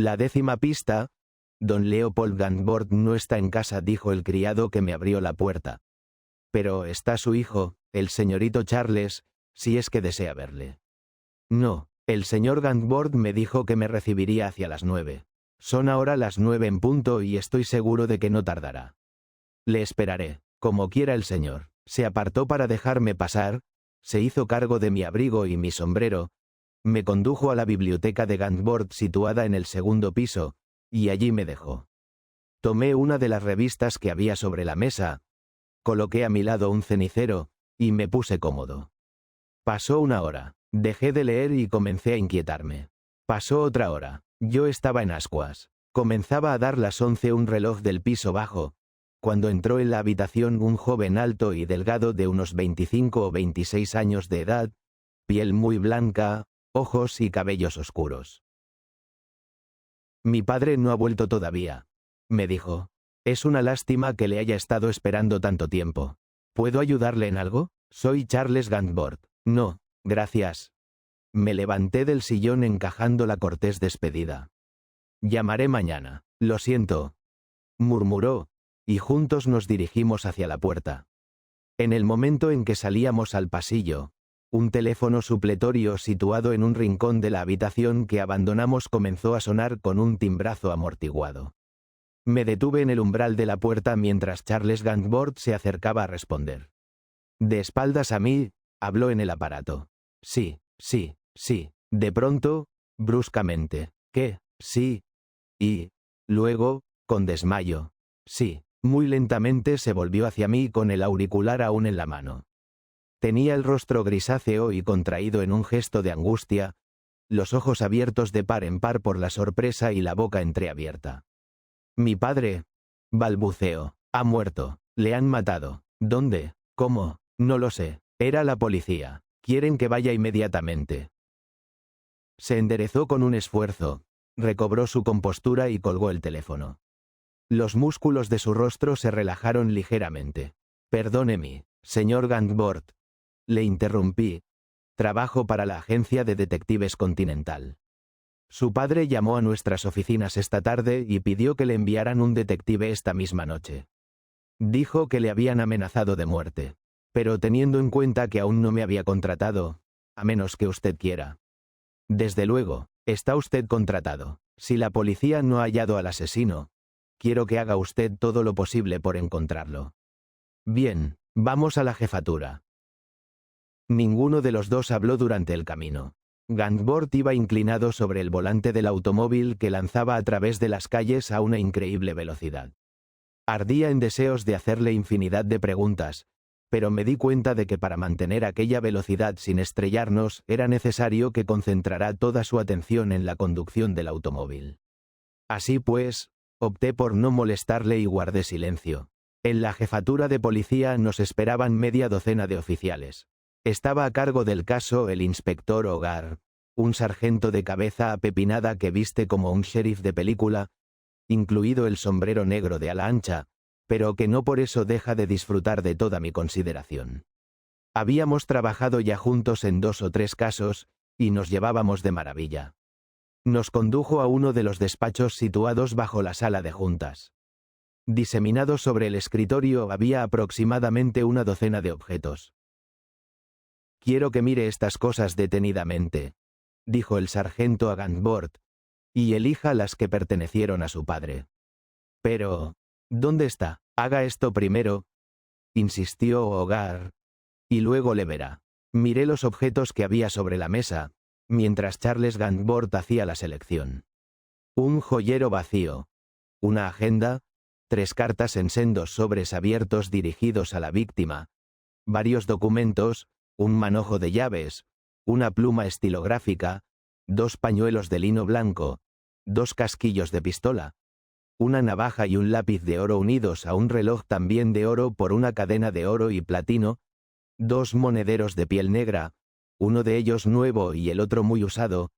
La 10ª pista. Don Leopold Gangborg no está en casa, dijo el criado que me abrió la puerta. Pero está su hijo, el señorito Charles, si es que desea verle. No, el señor Gangborg me dijo que me recibiría hacia las 9. Son ahora las 9 en punto y estoy seguro de que no tardará. Le esperaré, como quiera el señor. Se apartó para dejarme pasar, se hizo cargo de mi abrigo y mi sombrero, me condujo a la biblioteca de Gangborg situada en el 2º piso, y allí me dejó. Tomé una de las revistas que había sobre la mesa, coloqué a mi lado un cenicero, y me puse cómodo. Pasó una hora, dejé de leer y comencé a inquietarme. Pasó otra hora, yo estaba en ascuas. Comenzaba a dar las 11 un reloj del piso bajo, cuando entró en la habitación un joven alto y delgado de unos 25 o 26 años de edad, piel muy blanca, ojos y cabellos oscuros. Mi padre no ha vuelto todavía, me dijo. Es una lástima que le haya estado esperando tanto tiempo. ¿Puedo ayudarle en algo? Soy Charles Gangborg. No, gracias. Me levanté del sillón encajando la cortés despedida. Llamaré mañana. Lo siento, murmuró, y juntos nos dirigimos hacia la puerta. En el momento en que salíamos al pasillo, un teléfono supletorio situado en un rincón de la habitación que abandonamos comenzó a sonar con un timbrazo amortiguado. Me detuve en el umbral de la puerta mientras Charles Gangborg se acercaba a responder. De espaldas a mí, habló en el aparato. Sí, sí, sí. De pronto, bruscamente. ¿Qué? Sí. Y, luego, con desmayo. Sí. Muy lentamente se volvió hacia mí con el auricular aún en la mano. Tenía el rostro grisáceo y contraído en un gesto de angustia, los ojos abiertos de par en par por la sorpresa y la boca entreabierta. Mi padre, balbuceó, ha muerto, le han matado. ¿Dónde? ¿Cómo? No lo sé. Era la policía. Quieren que vaya inmediatamente. Se enderezó con un esfuerzo, recobró su compostura y colgó el teléfono. Los músculos de su rostro se relajaron ligeramente. Perdóneme, señor Gangborg. Le interrumpí. Trabajo para la agencia de detectives Continental. Su padre llamó a nuestras oficinas esta tarde y pidió que le enviaran un detective esta misma noche. Dijo que le habían amenazado de muerte. Pero teniendo en cuenta que aún no me había contratado, a menos que usted quiera. Desde luego, está usted contratado. Si la policía no ha hallado al asesino, quiero que haga usted todo lo posible por encontrarlo. Bien, vamos a la jefatura. Ninguno de los dos habló durante el camino. Gangborg iba inclinado sobre el volante del automóvil que lanzaba a través de las calles a una increíble velocidad. Ardía en deseos de hacerle infinidad de preguntas, pero me di cuenta de que para mantener aquella velocidad sin estrellarnos era necesario que concentrara toda su atención en la conducción del automóvil. Así pues, opté por no molestarle y guardé silencio. En la jefatura de policía nos esperaban media docena de oficiales. Estaba a cargo del caso el inspector Hogar, un sargento de cabeza apepinada que viste como un sheriff de película, incluido el sombrero negro de ala ancha, pero que no por eso deja de disfrutar de toda mi consideración. Habíamos trabajado ya juntos en 2 o 3 casos, y nos llevábamos de maravilla. Nos condujo a uno de los despachos situados bajo la sala de juntas. Diseminados sobre el escritorio había aproximadamente una docena de objetos. Quiero que mire estas cosas detenidamente, dijo el sargento a Gangborg, y elija las que pertenecieron a su padre. Pero, ¿dónde está? Haga esto primero, insistió Hogar, y luego le verá. Miré los objetos que había sobre la mesa, mientras Charles Gangborg hacía la selección. Un joyero vacío, una agenda, 3 cartas en sendos sobres abiertos dirigidos a la víctima, varios documentos, un manojo de llaves, una pluma estilográfica, 2 pañuelos de lino blanco, 2 casquillos de pistola, una navaja y un lápiz de oro unidos a un reloj también de oro por una cadena de oro y platino, 2 monederos de piel negra, uno de ellos nuevo y el otro muy usado,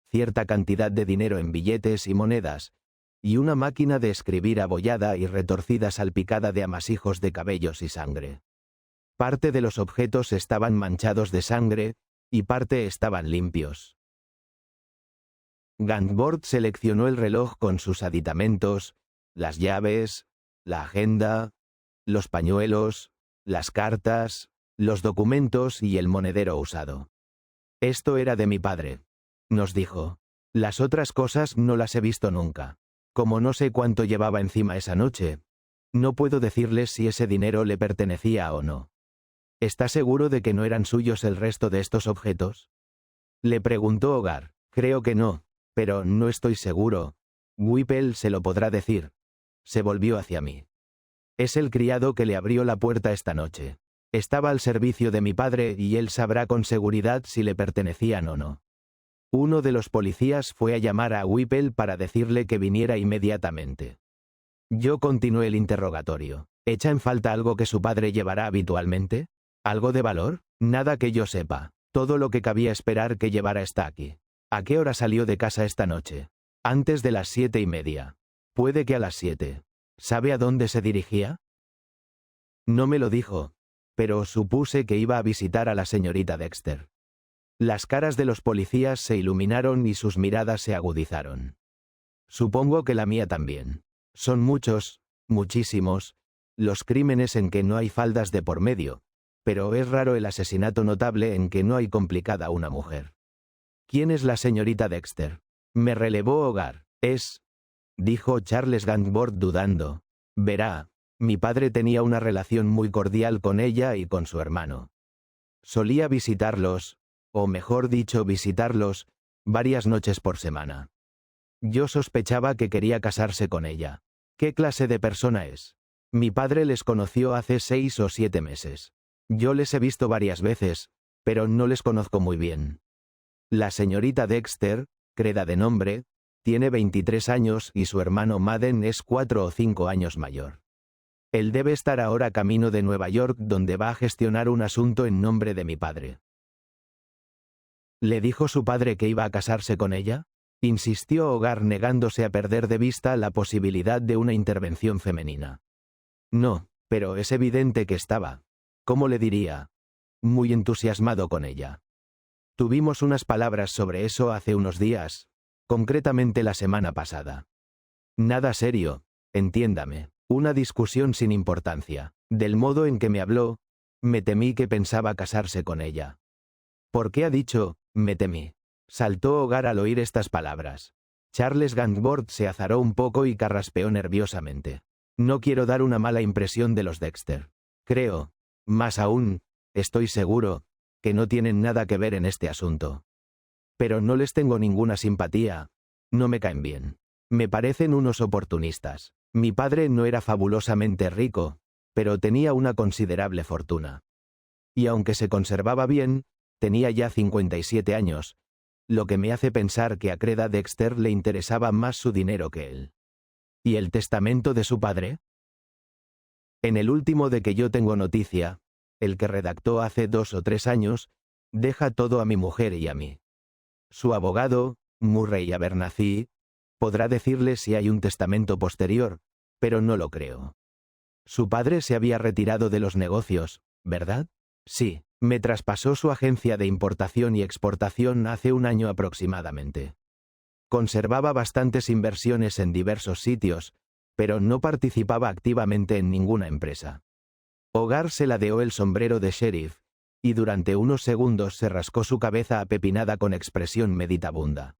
cierta cantidad de dinero en billetes y monedas, y una máquina de escribir abollada y retorcida salpicada de amasijos de cabellos y sangre. Parte de los objetos estaban manchados de sangre, y parte estaban limpios. Gantworth seleccionó el reloj con sus aditamentos, las llaves, la agenda, los pañuelos, las cartas, los documentos y el monedero usado. Esto era de mi padre, nos dijo. Las otras cosas no las he visto nunca. Como no sé cuánto llevaba encima esa noche, no puedo decirles si ese dinero le pertenecía o no. ¿Está seguro de que no eran suyos el resto de estos objetos? Le preguntó Hogar. Creo que no, pero no estoy seguro. Whipple se lo podrá decir. Se volvió hacia mí. Es el criado que le abrió la puerta esta noche. Estaba al servicio de mi padre y él sabrá con seguridad si le pertenecían o no. Uno de los policías fue a llamar a Whipple para decirle que viniera inmediatamente. Yo continué el interrogatorio. ¿Echa en falta algo que su padre llevará habitualmente? ¿Algo de valor? Nada que yo sepa. Todo lo que cabía esperar que llevara está aquí. ¿A qué hora salió de casa esta noche? Antes de las 7:30. Puede que a las 7. ¿Sabe a dónde se dirigía? No me lo dijo, pero supuse que iba a visitar a la señorita Dexter. Las caras de los policías se iluminaron y sus miradas se agudizaron. Supongo que la mía también. Son muchos, muchísimos, los crímenes en que no hay faldas de por medio, pero es raro el asesinato notable en que no hay complicada una mujer. ¿Quién es la señorita Dexter? Me relevó Hogar. Dijo Charles Gantworth dudando. Verá, mi padre tenía una relación muy cordial con ella y con su hermano. Solía visitarlos, o mejor dicho visitarlos, varias noches por semana. Yo sospechaba que quería casarse con ella. ¿Qué clase de persona es? Mi padre les conoció hace 6 o 7 meses. Yo les he visto varias veces, pero no les conozco muy bien. La señorita Dexter, creda de nombre, tiene 23 años y su hermano Madden es 4 o 5 años mayor. Él debe estar ahora camino de Nueva York donde va a gestionar un asunto en nombre de mi padre. ¿Le dijo su padre que iba a casarse con ella? Insistió Hogar negándose a perder de vista la posibilidad de una intervención femenina. No, pero es evidente que estaba, ¿cómo le diría?, muy entusiasmado con ella. Tuvimos unas palabras sobre eso hace unos días, concretamente la semana pasada. Nada serio, entiéndame, una discusión sin importancia. Del modo en que me habló, me temí que pensaba casarse con ella. ¿Por qué ha dicho, me temí? Saltó Hogar al oír estas palabras. Charles Gantworth se azaró un poco y carraspeó nerviosamente. No quiero dar una mala impresión de los Dexter. Creo, más aún, estoy seguro, que no tienen nada que ver en este asunto. Pero no les tengo ninguna simpatía, no me caen bien. Me parecen unos oportunistas. Mi padre no era fabulosamente rico, pero tenía una considerable fortuna. Y aunque se conservaba bien, tenía ya 57 años, lo que me hace pensar que a Creda Dexter le interesaba más su dinero que él. ¿Y el testamento de su padre? En el último de que yo tengo noticia, el que redactó hace 2 o 3 años, deja todo a mi mujer y a mí. Su abogado, Murray Abernathy, podrá decirle si hay un testamento posterior, pero no lo creo. Su padre se había retirado de los negocios, ¿verdad? Sí, me traspasó su agencia de importación y exportación hace un año aproximadamente. Conservaba bastantes inversiones en diversos sitios, pero no participaba activamente en ninguna empresa. Hogar se ladeó el sombrero de sheriff, y durante unos segundos se rascó su cabeza apepinada con expresión meditabunda.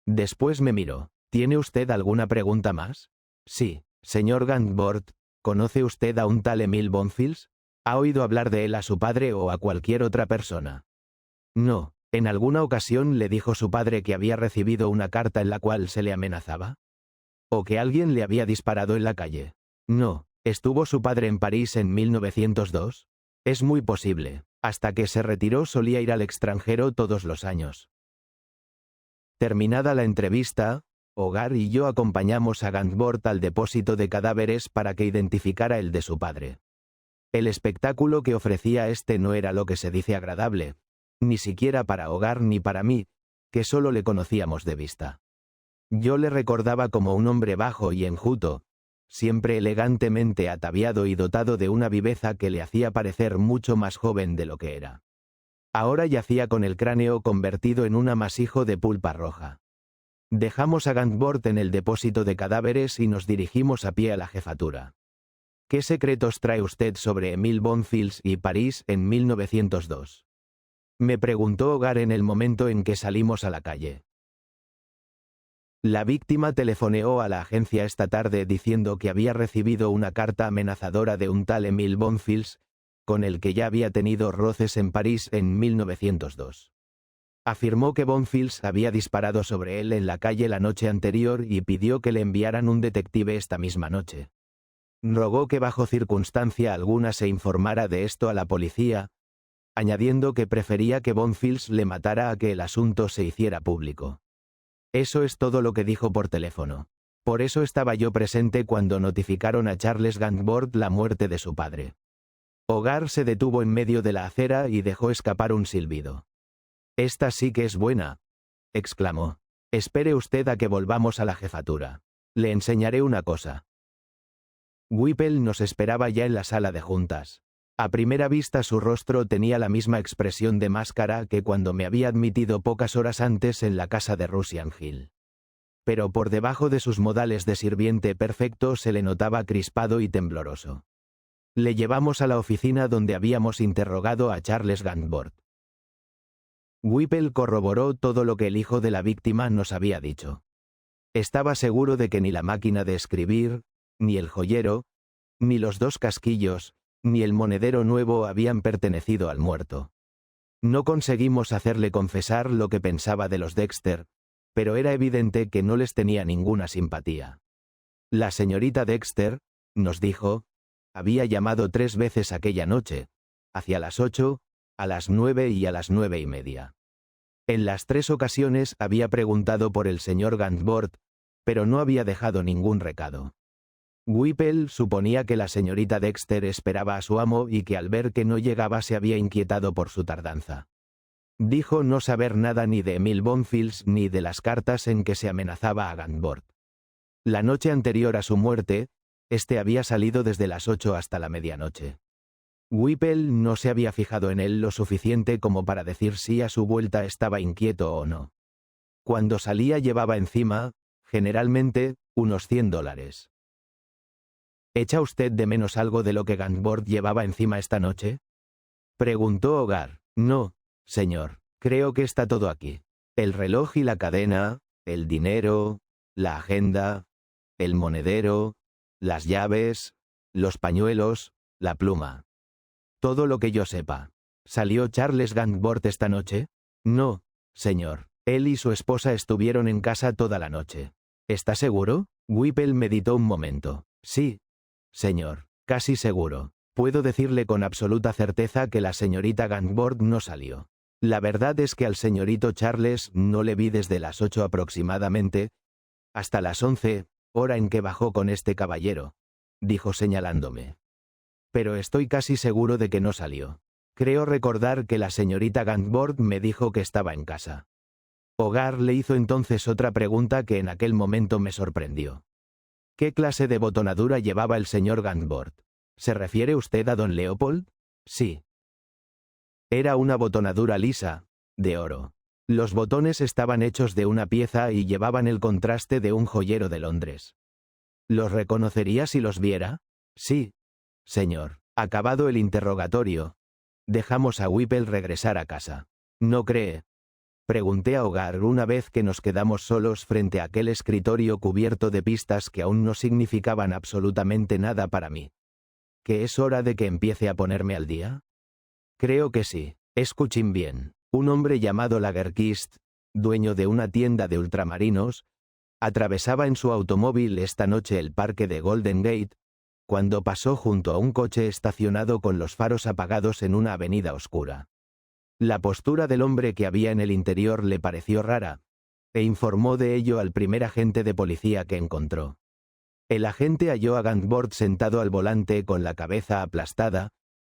Después me miró. ¿Tiene usted alguna pregunta más? Sí, señor Gantworth, ¿conoce usted a un tal Emil Bonfils? ¿Ha oído hablar de él a su padre o a cualquier otra persona? No. ¿En alguna ocasión le dijo su padre que había recibido una carta en la cual se le amenazaba? ¿O que alguien le había disparado en la calle? No. ¿Estuvo su padre en París en 1902? Es muy posible. Hasta que se retiró solía ir al extranjero todos los años. Terminada la entrevista, Hogar y yo acompañamos a Gantworth al depósito de cadáveres para que identificara el de su padre. El espectáculo que ofrecía este no era lo que se dice agradable, ni siquiera para Hogar ni para mí, que solo le conocíamos de vista. Yo le recordaba como un hombre bajo y enjuto, siempre elegantemente ataviado y dotado de una viveza que le hacía parecer mucho más joven de lo que era. Ahora yacía con el cráneo convertido en un amasijo de pulpa roja. Dejamos a Gantworth en el depósito de cadáveres y nos dirigimos a pie a la jefatura. ¿Qué secretos trae usted sobre Emile Bonfils y París en 1902? Me preguntó Hogar en el momento en que salimos a la calle. La víctima telefoneó a la agencia esta tarde diciendo que había recibido una carta amenazadora de un tal Emile Bonfils, con el que ya había tenido roces en París en 1902. Afirmó que Bonfils había disparado sobre él en la calle la noche anterior y pidió que le enviaran un detective esta misma noche. Rogó que bajo circunstancia alguna se informara de esto a la policía, añadiendo que prefería que Bonfils le matara a que el asunto se hiciera público. Eso es todo lo que dijo por teléfono. Por eso estaba yo presente cuando notificaron a Charles Gantworth la muerte de su padre. Hogar se detuvo en medio de la acera y dejó escapar un silbido. «Esta sí que es buena», exclamó. «Espere usted a que volvamos a la jefatura. Le enseñaré una cosa». Whipple nos esperaba ya en la sala de juntas. A primera vista su rostro tenía la misma expresión de máscara que cuando me había admitido pocas horas antes en la casa de Russian Hill. Pero por debajo de sus modales de sirviente perfecto se le notaba crispado y tembloroso. Le llevamos a la oficina donde habíamos interrogado a Charles Gantworth. Whipple corroboró todo lo que el hijo de la víctima nos había dicho. Estaba seguro de que ni la máquina de escribir, ni el joyero, ni los 2 casquillos, ni el monedero nuevo habían pertenecido al muerto. No conseguimos hacerle confesar lo que pensaba de los Dexter, pero era evidente que no les tenía ninguna simpatía. La señorita Dexter, nos dijo, había llamado 3 veces aquella noche, hacia las 8, a las 9 y a las 9:30. En las 3 ocasiones había preguntado por el señor Gantworth, pero no había dejado ningún recado. Whipple suponía que la señorita Dexter esperaba a su amo y que al ver que no llegaba se había inquietado por su tardanza. Dijo no saber nada ni de Emile Bonfils ni de las cartas en que se amenazaba a Gantworth. La noche anterior a su muerte, este había salido desde las 8 hasta la medianoche. Whipple no se había fijado en él lo suficiente como para decir si a su vuelta estaba inquieto o no. Cuando salía llevaba encima, generalmente, unos $100. ¿Echa usted de menos algo de lo que Gantworth llevaba encima esta noche? Preguntó Hogar. No, señor, creo que está todo aquí. El reloj y la cadena, el dinero, la agenda, el monedero, las llaves, los pañuelos, la pluma. Todo lo que yo sepa. ¿Salió Charles Gantworth esta noche? No, señor. Él y su esposa estuvieron en casa toda la noche. ¿Está seguro? Whipple meditó un momento. Sí, señor, casi seguro. Puedo decirle con absoluta certeza que la señorita Gantworth no salió. La verdad es que al señorito Charles no le vi desde las 8 aproximadamente, hasta las 11, hora en que bajó con este caballero, dijo señalándome. Pero estoy casi seguro de que no salió. Creo recordar que la señorita Gantworth me dijo que estaba en casa. Hogar le hizo entonces otra pregunta que en aquel momento me sorprendió. ¿Qué clase de botonadura llevaba el señor Gantworth? ¿Se refiere usted a don Leopold? Sí. Era una botonadura lisa, de oro. Los botones estaban hechos de una pieza y llevaban el contraste de un joyero de Londres. ¿Los reconocería si los viera? Sí, señor. Acabado el interrogatorio, dejamos a Whipple regresar a casa. ¿No cree? Pregunté a Hogar una vez que nos quedamos solos frente a aquel escritorio cubierto de pistas que aún no significaban absolutamente nada para mí. ¿Que es hora de que empiece a ponerme al día? Creo que sí. Escuchen bien. Un hombre llamado Lagerquist, dueño de una tienda de ultramarinos, atravesaba en su automóvil esta noche el parque de Golden Gate, cuando pasó junto a un coche estacionado con los faros apagados en una avenida oscura. La postura del hombre que había en el interior le pareció rara, e informó de ello al primer agente de policía que encontró. El agente halló a Gantworth sentado al volante con la cabeza aplastada,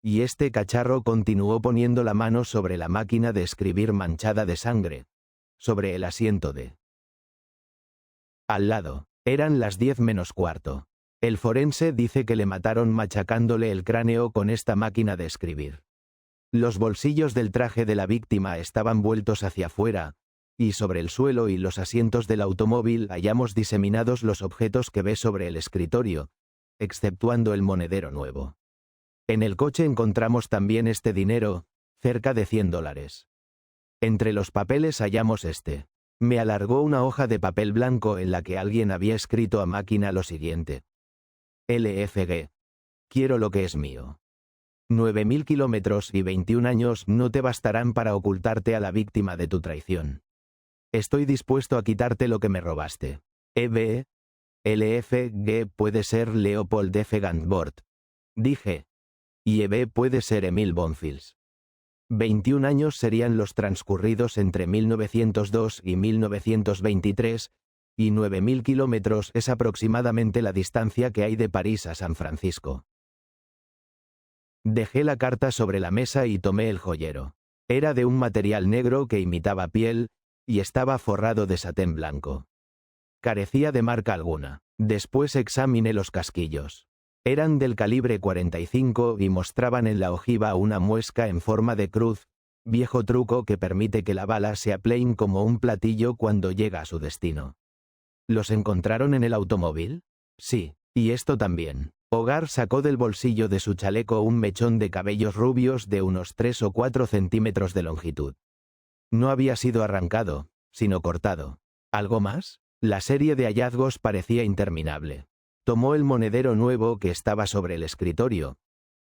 y este cacharro continuó poniendo la mano sobre la máquina de escribir manchada de sangre, sobre el asiento de al lado. Eran las 10 menos cuarto. El forense dice que le mataron machacándole el cráneo con esta máquina de escribir. Los bolsillos del traje de la víctima estaban vueltos hacia afuera, y sobre el suelo y los asientos del automóvil hallamos diseminados los objetos que ve sobre el escritorio, exceptuando el monedero nuevo. En el coche encontramos también este dinero, cerca de $100. Entre los papeles hallamos este. Me alargó una hoja de papel blanco en la que alguien había escrito a máquina lo siguiente. LFG. Quiero lo que es mío. 9.000 kilómetros y 21 años no te bastarán para ocultarte a la víctima de tu traición. Estoy dispuesto a quitarte lo que me robaste. EB. LFG puede ser Leopold F. Gantbord. Dije. Y EB puede ser Emil Bonfils. 21 años serían los transcurridos entre 1902 y 1923, y 9.000 kilómetros es aproximadamente la distancia que hay de París a San Francisco. Dejé la carta sobre la mesa y tomé el joyero. Era de un material negro que imitaba piel, y estaba forrado de satén blanco. Carecía de marca alguna. Después examiné los casquillos. Eran del calibre 45 y mostraban en la ojiva una muesca en forma de cruz, viejo truco que permite que la bala se aplane como un platillo cuando llega a su destino. ¿Los encontraron en el automóvil? Sí, y esto también. Hogar sacó del bolsillo de su chaleco un mechón de cabellos rubios de unos 3 o 4 centímetros de longitud. No había sido arrancado, sino cortado. ¿Algo más? La serie de hallazgos parecía interminable. Tomó el monedero nuevo que estaba sobre el escritorio,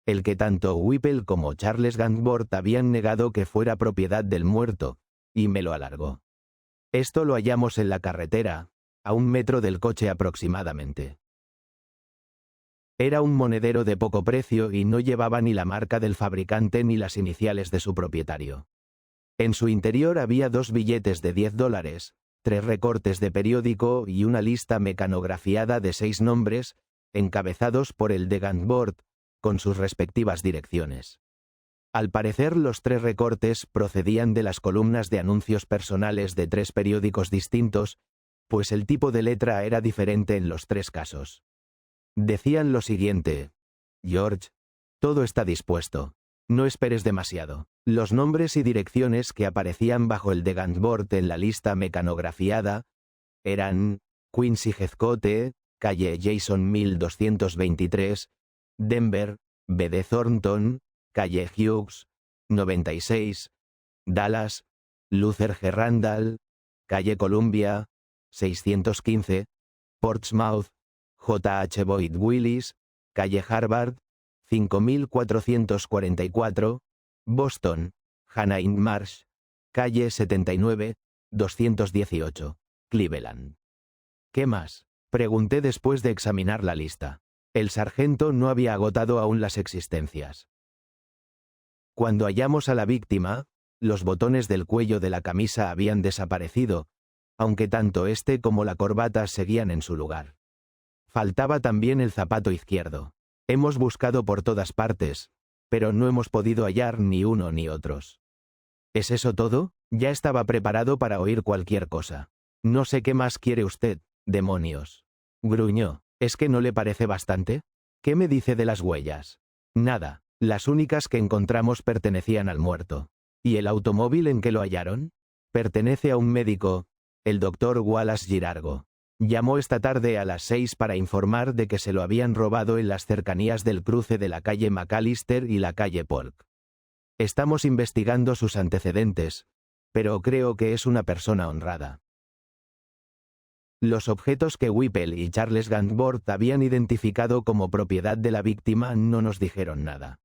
el que tanto Whipple como Charles Gantbord habían negado que fuera propiedad del muerto, y me lo alargó. Esto lo hallamos en la carretera, a 1 metro del coche aproximadamente. Era un monedero de poco precio y no llevaba ni la marca del fabricante ni las iniciales de su propietario. En su interior había 2 billetes de $10, 3 recortes de periódico y una lista mecanografiada de 6 nombres, encabezados por el de Gantbord, con sus respectivas direcciones. Al parecer los 3 recortes procedían de las columnas de anuncios personales de 3 periódicos distintos, pues el tipo de letra era diferente en los 3 casos. Decían lo siguiente: George, todo está dispuesto. No esperes demasiado. Los nombres y direcciones que aparecían bajo el de Gantbord en la lista mecanografiada eran Quincy Heathcote, calle Jason 1223, Denver, B.D. Thornton, calle Hughes, 96, Dallas, Luther G. Randall, calle Columbia, 615, Portsmouth, J.H. Boyd Willis, calle Harvard, 5444, Boston, Hannah Marsh, calle 79, 218, Cleveland. ¿Qué más? Pregunté después de examinar la lista. El sargento no había agotado aún las existencias. Cuando hallamos a la víctima, los botones del cuello de la camisa habían desaparecido, aunque tanto este como la corbata seguían en su lugar. Faltaba también el zapato izquierdo. Hemos buscado por todas partes, pero no hemos podido hallar ni uno ni otros. ¿Es eso todo? Ya estaba preparado para oír cualquier cosa. No sé qué más quiere usted, demonios. Gruñó. ¿Es que no le parece bastante? ¿Qué me dice de las huellas? Nada. Las únicas que encontramos pertenecían al muerto. ¿Y el automóvil en que lo hallaron? Pertenece a un médico, el doctor Wallace Girargo. Llamó esta tarde a las 6 para informar de que se lo habían robado en las cercanías del cruce de la calle McAllister y la calle Polk. Estamos investigando sus antecedentes, pero creo que es una persona honrada. Los objetos que Whipple y Charles Gantbord habían identificado como propiedad de la víctima no nos dijeron nada.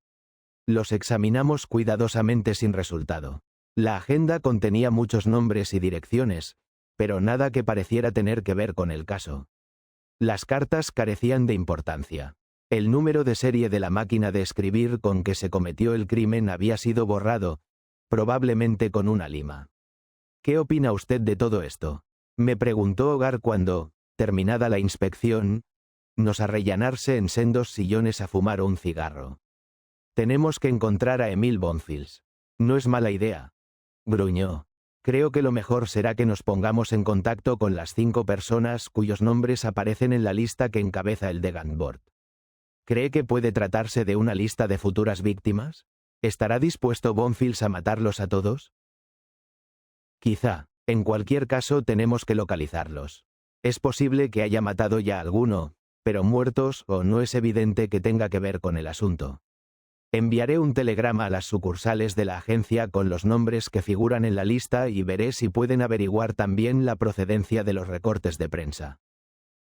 Los examinamos cuidadosamente sin resultado. La agenda contenía muchos nombres y direcciones, pero nada que pareciera tener que ver con el caso. Las cartas carecían de importancia. El número de serie de la máquina de escribir con que se cometió el crimen había sido borrado, probablemente con una lima. ¿Qué opina usted de todo esto?, me preguntó Hogar cuando, terminada la inspección, nos arrellanarse en sendos sillones a fumar un cigarro. Tenemos que encontrar a Emil Bonfils. No es mala idea. Gruñó. Creo que lo mejor será que nos pongamos en contacto con las 5 personas cuyos nombres aparecen en la lista que encabeza el de Gantbord. ¿Cree que puede tratarse de una lista de futuras víctimas? ¿Estará dispuesto Bonfils a matarlos a todos? Quizá. En cualquier caso tenemos que localizarlos. Es posible que haya matado ya a alguno, pero muertos o no es evidente que tenga que ver con el asunto. Enviaré un telegrama a las sucursales de la agencia con los nombres que figuran en la lista y veré si pueden averiguar también la procedencia de los recortes de prensa.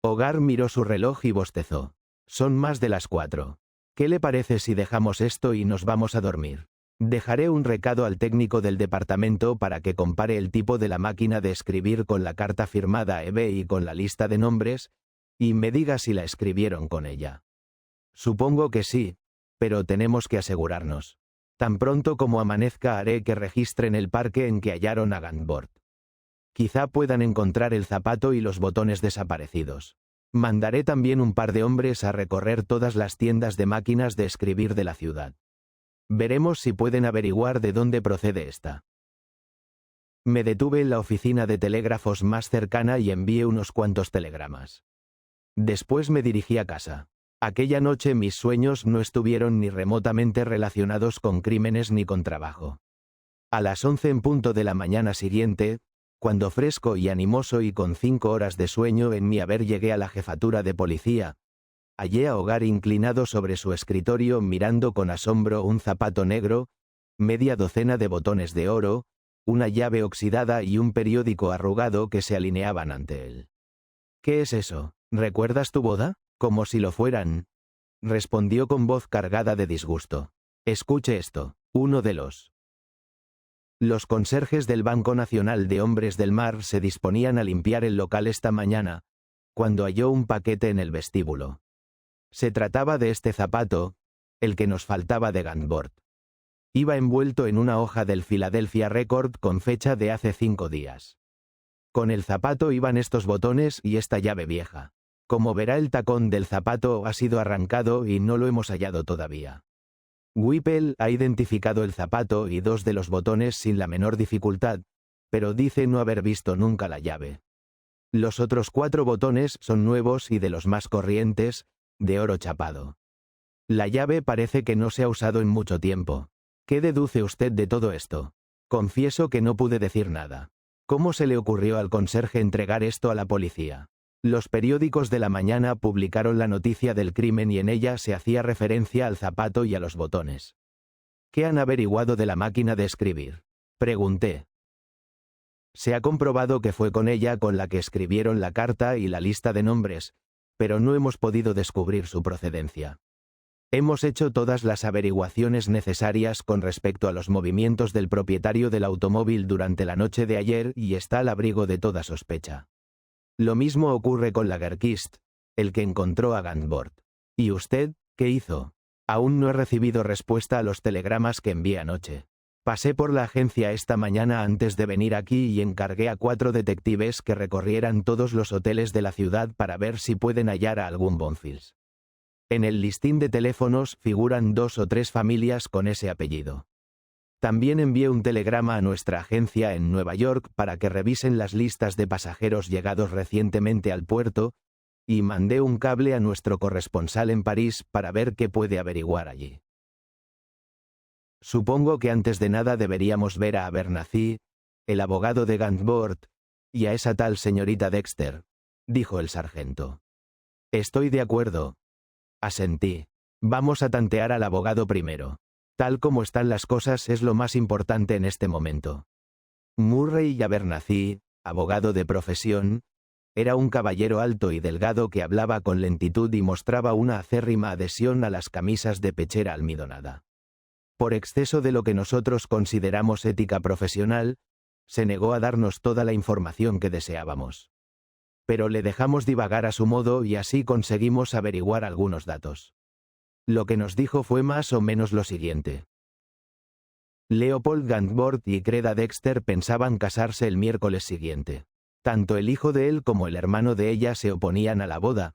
Hogar miró su reloj y bostezó. Son más de las 4. ¿Qué le parece si dejamos esto y nos vamos a dormir? Dejaré un recado al técnico del departamento para que compare el tipo de la máquina de escribir con la carta firmada EB y con la lista de nombres, y me diga si la escribieron con ella. Supongo que sí, pero tenemos que asegurarnos. Tan pronto como amanezca haré que registren el parque en que hallaron a Gantbord. Quizá puedan encontrar el zapato y los botones desaparecidos. Mandaré también un par de hombres a recorrer todas las tiendas de máquinas de escribir de la ciudad. Veremos si pueden averiguar de dónde procede esta. Me detuve en la oficina de telégrafos más cercana y envié unos cuantos telegramas. Después me dirigí a casa. Aquella noche mis sueños no estuvieron ni remotamente relacionados con crímenes ni con trabajo. A las 11 en punto de la mañana siguiente, cuando fresco y animoso y con 5 horas de sueño en mi haber llegué a la jefatura de policía, hallé a Hogar inclinado sobre su escritorio mirando con asombro un zapato negro, media docena de botones de oro, una llave oxidada y un periódico arrugado que se alineaban ante él. ¿Qué es eso? ¿Recuerdas tu boda? Como si lo fueran. Respondió con voz cargada de disgusto. Escuche esto. Uno de los conserjes del Banco Nacional de Hombres del Mar se disponían a limpiar el local esta mañana, cuando halló un paquete en el vestíbulo. Se trataba de este zapato, el que nos faltaba de Gantbord. Iba envuelto en una hoja del Philadelphia Record con fecha de hace 5 días. Con el zapato iban estos botones y esta llave vieja. Como verá, el tacón del zapato ha sido arrancado y no lo hemos hallado todavía. Whipple ha identificado el zapato y 2 de los botones sin la menor dificultad, pero dice no haber visto nunca la llave. Los otros 4 botones son nuevos y de los más corrientes, de oro chapado. La llave parece que no se ha usado en mucho tiempo. ¿Qué deduce usted de todo esto? Confieso que no pude decir nada. ¿Cómo se le ocurrió al conserje entregar esto a la policía? Los periódicos de la mañana publicaron la noticia del crimen y en ella se hacía referencia al zapato y a los botones. ¿Qué han averiguado de la máquina de escribir? Pregunté. Se ha comprobado que fue con ella con la que escribieron la carta y la lista de nombres, pero no hemos podido descubrir su procedencia. Hemos hecho todas las averiguaciones necesarias con respecto a los movimientos del propietario del automóvil durante la noche de ayer y está al abrigo de toda sospecha. Lo mismo ocurre con Lagerquist, el que encontró a Gantbord. ¿Y usted, qué hizo? Aún no he recibido respuesta a los telegramas que envié anoche. Pasé por la agencia esta mañana antes de venir aquí y encargué a 4 detectives que recorrieran todos los hoteles de la ciudad para ver si pueden hallar a algún Bonfils. En el listín de teléfonos figuran 2 o 3 familias con ese apellido. También envié un telegrama a nuestra agencia en Nueva York para que revisen las listas de pasajeros llegados recientemente al puerto, y mandé un cable a nuestro corresponsal en París para ver qué puede averiguar allí. Supongo que antes de nada deberíamos ver a Abernathy, el abogado de Gantbord, y a esa tal señorita Dexter, dijo el sargento. Estoy de acuerdo. Asentí. Vamos a tantear al abogado primero. Tal como están las cosas es lo más importante en este momento. Murray Abernathy, abogado de profesión, era un caballero alto y delgado que hablaba con lentitud y mostraba una acérrima adhesión a las camisas de pechera almidonada. Por exceso de lo que nosotros consideramos ética profesional, se negó a darnos toda la información que deseábamos. Pero le dejamos divagar a su modo y así conseguimos averiguar algunos datos. Lo que nos dijo fue más o menos lo siguiente. Leopold Gantbord y Creda Dexter pensaban casarse el miércoles siguiente. Tanto el hijo de él como el hermano de ella se oponían a la boda,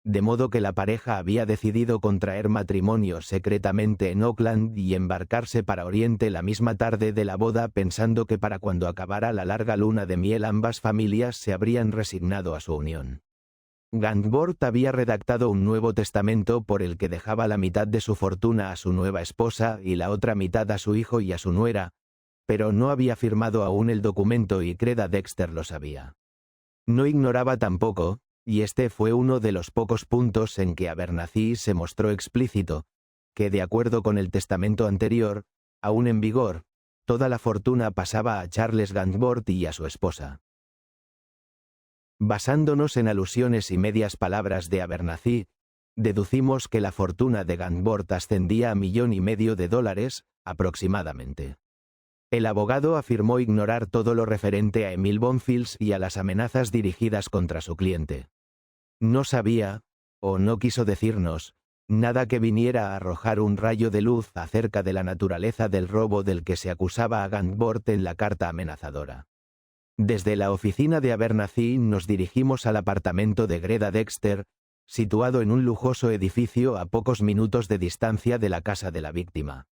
de modo que la pareja había decidido contraer matrimonio secretamente en Oakland y embarcarse para Oriente la misma tarde de la boda, pensando que para cuando acabara la larga luna de miel ambas familias se habrían resignado a su unión. Gantbord había redactado un nuevo testamento por el que dejaba la mitad de su fortuna a su nueva esposa y la otra mitad a su hijo y a su nuera, Pero no había firmado aún el documento y Greta Dexter lo sabía. No ignoraba tampoco, y este fue uno de los pocos puntos en que Abernathy se mostró explícito, que de acuerdo con el testamento anterior, aún en vigor, toda la fortuna pasaba a Charles Gainsborough y a su esposa. Basándonos en alusiones y medias palabras de Abernathy, deducimos que la fortuna de Gainsborough ascendía a $1,500,000, aproximadamente. El abogado afirmó ignorar todo lo referente a Emil Bonfils y a las amenazas dirigidas contra su cliente. No sabía, o no quiso decirnos, nada que viniera a arrojar un rayo de luz acerca de la naturaleza del robo del que se acusaba a Gainsborough en la carta amenazadora. Desde la oficina de Abernathy nos dirigimos al apartamento de Greta Dexter, situado en un lujoso edificio a pocos minutos de distancia de la casa de la víctima.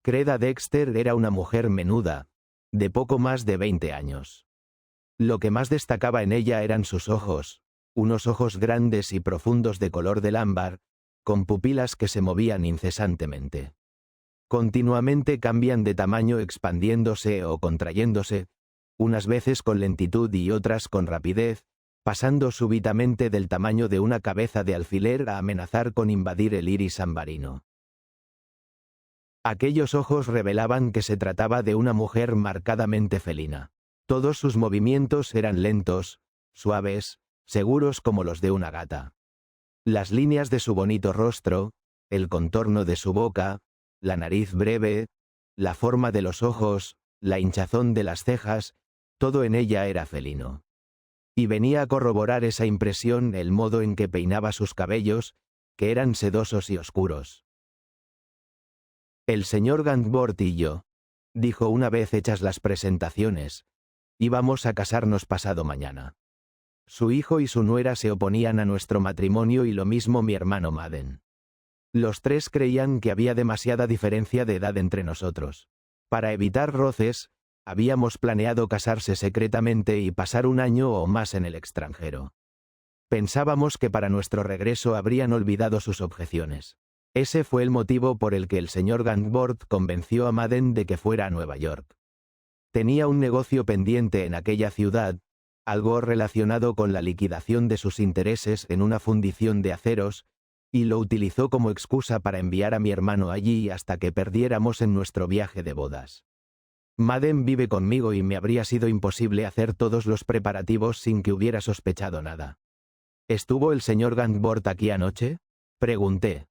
Greta Dexter era una mujer menuda, de poco más de 20 años. Lo que más destacaba en ella eran sus ojos, unos ojos grandes y profundos de color del ámbar, con pupilas que se movían incesantemente. Continuamente cambian de tamaño expandiéndose o contrayéndose, unas veces con lentitud y otras con rapidez, pasando súbitamente del tamaño de una cabeza de alfiler a amenazar con invadir el iris ambarino. Aquellos ojos revelaban que se trataba de una mujer marcadamente felina. Todos sus movimientos eran lentos, suaves, seguros como los de una gata. Las líneas de su bonito rostro, el contorno de su boca, la nariz breve, la forma de los ojos, la hinchazón de las cejas, todo en ella era felino. Y venía a corroborar esa impresión el modo en que peinaba sus cabellos, que eran sedosos y oscuros. El señor Gainsborough y yo, dijo una vez hechas las presentaciones, íbamos a casarnos pasado mañana. Su hijo y su nuera se oponían a nuestro matrimonio y lo mismo mi hermano Madden. Los tres creían que había demasiada diferencia de edad entre nosotros. Para evitar roces, habíamos planeado casarse secretamente y pasar un año o más en el extranjero. Pensábamos que para nuestro regreso habrían olvidado sus objeciones. Ese fue el motivo por el que el señor Gainsborough convenció a Madden de que fuera a Nueva York. Tenía un negocio pendiente en aquella ciudad, algo relacionado con la liquidación de sus intereses en una fundición de aceros, y lo utilizó como excusa para enviar a mi hermano allí hasta que perdiéramos en nuestro viaje de bodas. Madden vive conmigo y me habría sido imposible hacer todos los preparativos sin que hubiera sospechado nada. ¿Estuvo el señor Gainsborough aquí anoche?, pregunté.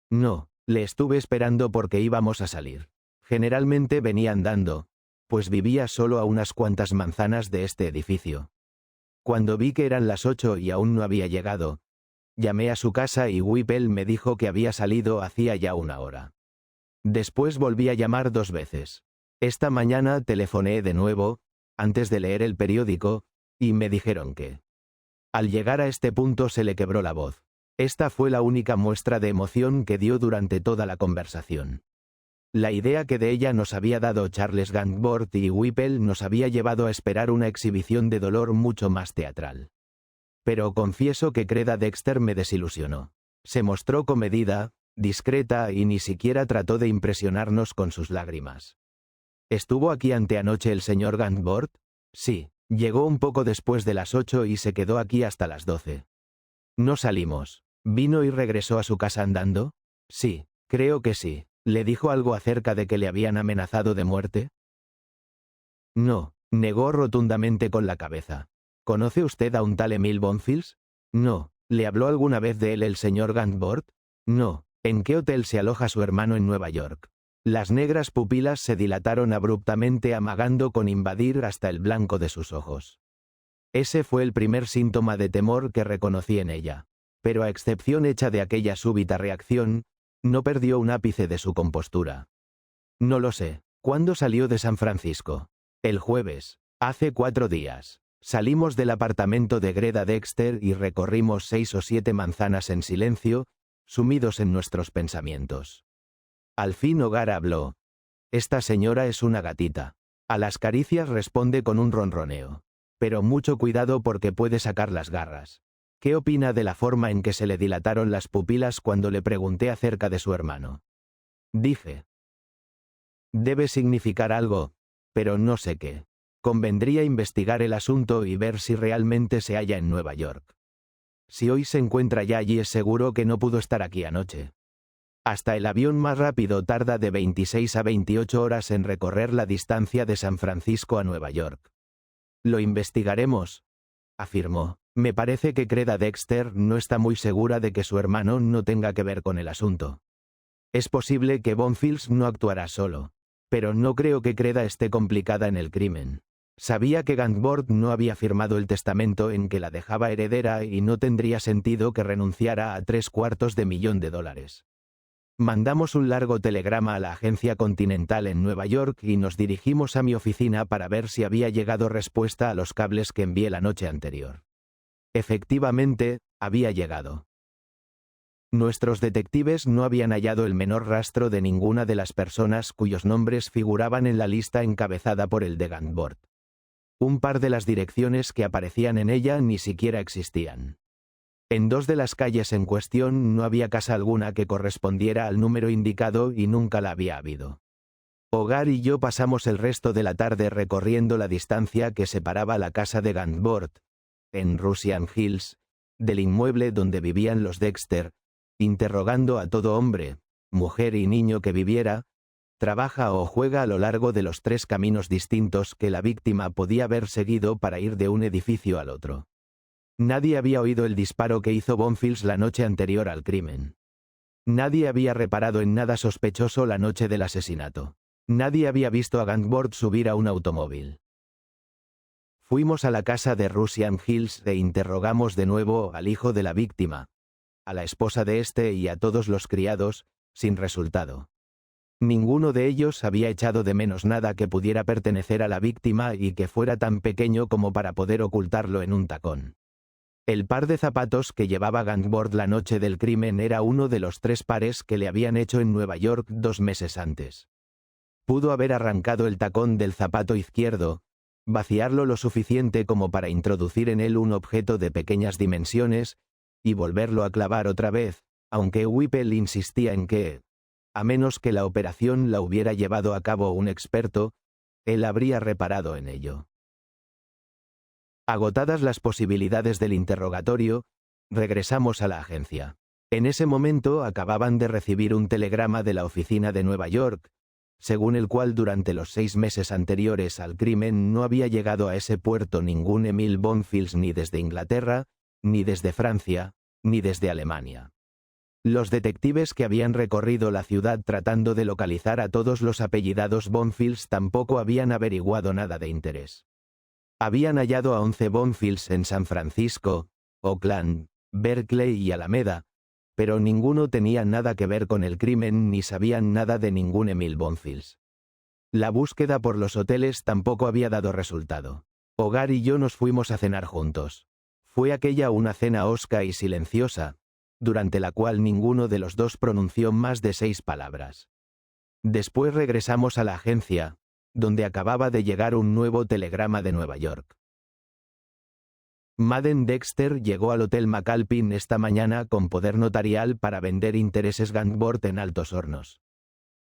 No, le estuve esperando porque íbamos a salir. Generalmente venía andando, pues vivía solo a unas cuantas manzanas de este edificio. Cuando vi que eran las 8 y aún no había llegado, llamé a su casa y Whipple me dijo que había salido hacía ya una hora. Después volví a llamar 2 veces. Esta mañana telefoné de nuevo, antes de leer el periódico, y me dijeron que... Al llegar a este punto se le quebró la voz. Esta fue la única muestra de emoción que dio durante toda la conversación. La idea que de ella nos había dado Charles Gainsborough y Whipple nos había llevado a esperar una exhibición de dolor mucho más teatral. Pero confieso que Greta Dexter me desilusionó. Se mostró comedida, discreta y ni siquiera trató de impresionarnos con sus lágrimas. ¿Estuvo aquí anteanoche el señor Gainsborough? Sí, llegó un poco después de las 8 y se quedó aquí hasta las 12. No salimos. ¿Vino y regresó a su casa andando? Sí, creo que sí. ¿Le dijo algo acerca de que le habían amenazado de muerte? No, negó rotundamente con la cabeza. ¿Conoce usted a un tal Emil Bonfils? No. ¿Le habló alguna vez de él el señor Gainsborough? No. ¿En qué hotel se aloja su hermano en Nueva York? Las negras pupilas se dilataron abruptamente amagando con invadir hasta el blanco de sus ojos. Ese fue el primer síntoma de temor que reconocí en ella. Pero a excepción hecha de aquella súbita reacción, no perdió un ápice de su compostura. No lo sé. ¿Cuándo salió de San Francisco? El jueves. Hace 4 días. Salimos del apartamento de Greta Dexter y recorrimos 6 o 7 manzanas en silencio, sumidos en nuestros pensamientos. Al fin Hogar habló. Esta señora es una gatita. A las caricias responde con un ronroneo. Pero mucho cuidado porque puede sacar las garras. ¿Qué opina de la forma en que se le dilataron las pupilas cuando le pregunté acerca de su hermano? Dije. Debe significar algo, pero no sé qué. Convendría investigar el asunto y ver si realmente se halla en Nueva York. Si hoy se encuentra ya allí es seguro que no pudo estar aquí anoche. Hasta el avión más rápido tarda de 26 a 28 horas en recorrer la distancia de San Francisco a Nueva York. Lo investigaremos, afirmó. Me parece que Creda Dexter no está muy segura de que su hermano no tenga que ver con el asunto. Es posible que Bonfils no actuará solo, pero no creo que Creda esté complicada en el crimen. Sabía que Gantworth no había firmado el testamento en que la dejaba heredera y no tendría sentido que renunciara a $750,000. Mandamos un largo telegrama a la agencia Continental en Nueva York y nos dirigimos a mi oficina para ver si había llegado respuesta a los cables que envié la noche anterior. Efectivamente, había llegado. Nuestros detectives no habían hallado el menor rastro de ninguna de las personas cuyos nombres figuraban en la lista encabezada por el de Gantworth. Un par de las direcciones que aparecían en ella ni siquiera existían. En 2 de las calles en cuestión no había casa alguna que correspondiera al número indicado y nunca la había habido. Hogar y yo pasamos el resto de la tarde recorriendo la distancia que separaba la casa de Gantworth, en Russian Hills, del inmueble donde vivían los Dexter, interrogando a todo hombre, mujer y niño que viviera, trabaja o juega a lo largo de los 3 caminos distintos que la víctima podía haber seguido para ir de un edificio al otro. Nadie había oído el disparo que hizo Bonfils la noche anterior al crimen. Nadie había reparado en nada sospechoso la noche del asesinato. Nadie había visto a Gantworth subir a un automóvil. Fuimos a la casa de Russian Hills e interrogamos de nuevo al hijo de la víctima, a la esposa de este y a todos los criados, sin resultado. Ninguno de ellos había echado de menos nada que pudiera pertenecer a la víctima y que fuera tan pequeño como para poder ocultarlo en un tacón. El par de zapatos que llevaba Gantworth la noche del crimen era uno de los 3 pares que le habían hecho en Nueva York 2 meses antes. Pudo haber arrancado el tacón del zapato izquierdo, vaciarlo lo suficiente como para introducir en él un objeto de pequeñas dimensiones, y volverlo a clavar otra vez, aunque Whipple insistía en que, a menos que la operación la hubiera llevado a cabo un experto, él habría reparado en ello. Agotadas las posibilidades del interrogatorio, regresamos a la agencia. En ese momento acababan de recibir un telegrama de la oficina de Nueva York, según el cual durante los 6 meses anteriores al crimen no había llegado a ese puerto ningún Emil Bonfils ni desde Inglaterra, ni desde Francia, ni desde Alemania. Los detectives que habían recorrido la ciudad tratando de localizar a todos los apellidados Bonfils tampoco habían averiguado nada de interés. Habían hallado a 11 Bonfils en San Francisco, Oakland, Berkeley y Alameda, pero ninguno tenía nada que ver con el crimen ni sabían nada de ningún Emil Bonfils. La búsqueda por los hoteles tampoco había dado resultado. Hogar y yo nos fuimos a cenar juntos. Fue aquella una cena hosca y silenciosa, durante la cual ninguno de los dos pronunció más de 6 palabras. Después regresamos a la agencia, donde acababa de llegar un nuevo telegrama de Nueva York. Madden Dexter llegó al Hotel McAlpin esta mañana con poder notarial para vender intereses Gantworth en Altos Hornos.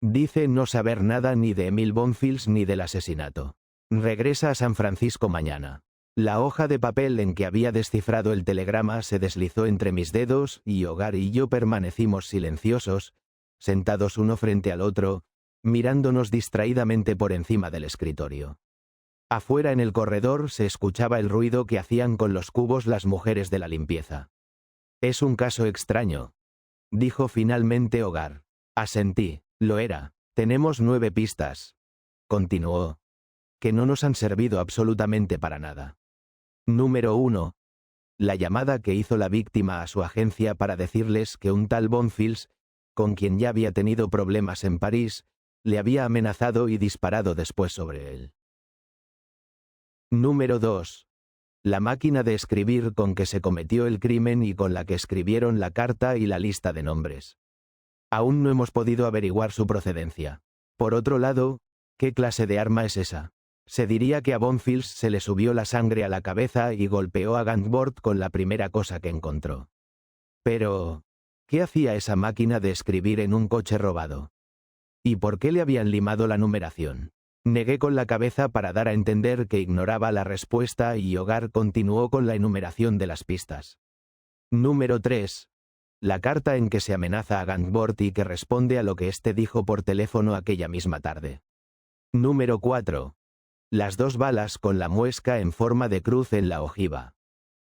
Dice no saber nada ni de Emil Bonfils ni del asesinato. Regresa a San Francisco mañana. La hoja de papel en que había descifrado el telegrama se deslizó entre mis dedos y Hogar y yo permanecimos silenciosos, sentados uno frente al otro, mirándonos distraídamente por encima del escritorio. Afuera en el corredor se escuchaba el ruido que hacían con los cubos las mujeres de la limpieza. «Es un caso extraño», dijo finalmente Hogar. Asentí. Lo era. «Tenemos 9 pistas», continuó, «que no nos han servido absolutamente para nada. Número 1. La llamada que hizo la víctima a su agencia para decirles que un tal Bonfils, con quien ya había tenido problemas en París, le había amenazado y disparado después sobre él. Número 2. La máquina de escribir con que se cometió el crimen y con la que escribieron la carta y la lista de nombres. Aún no hemos podido averiguar su procedencia. Por otro lado, ¿qué clase de arma es esa? Se diría que a Bonfils se le subió la sangre a la cabeza y golpeó a Gantworth con la primera cosa que encontró. Pero, ¿qué hacía esa máquina de escribir en un coche robado? ¿Y por qué le habían limado la numeración? Negué con la cabeza para dar a entender que ignoraba la respuesta y Hogar continuó con la enumeración de las pistas. Número 3. La carta en que se amenaza a Gantworth y que responde a lo que éste dijo por teléfono aquella misma tarde. Número 4. Las 2 balas con la muesca en forma de cruz en la ojiva.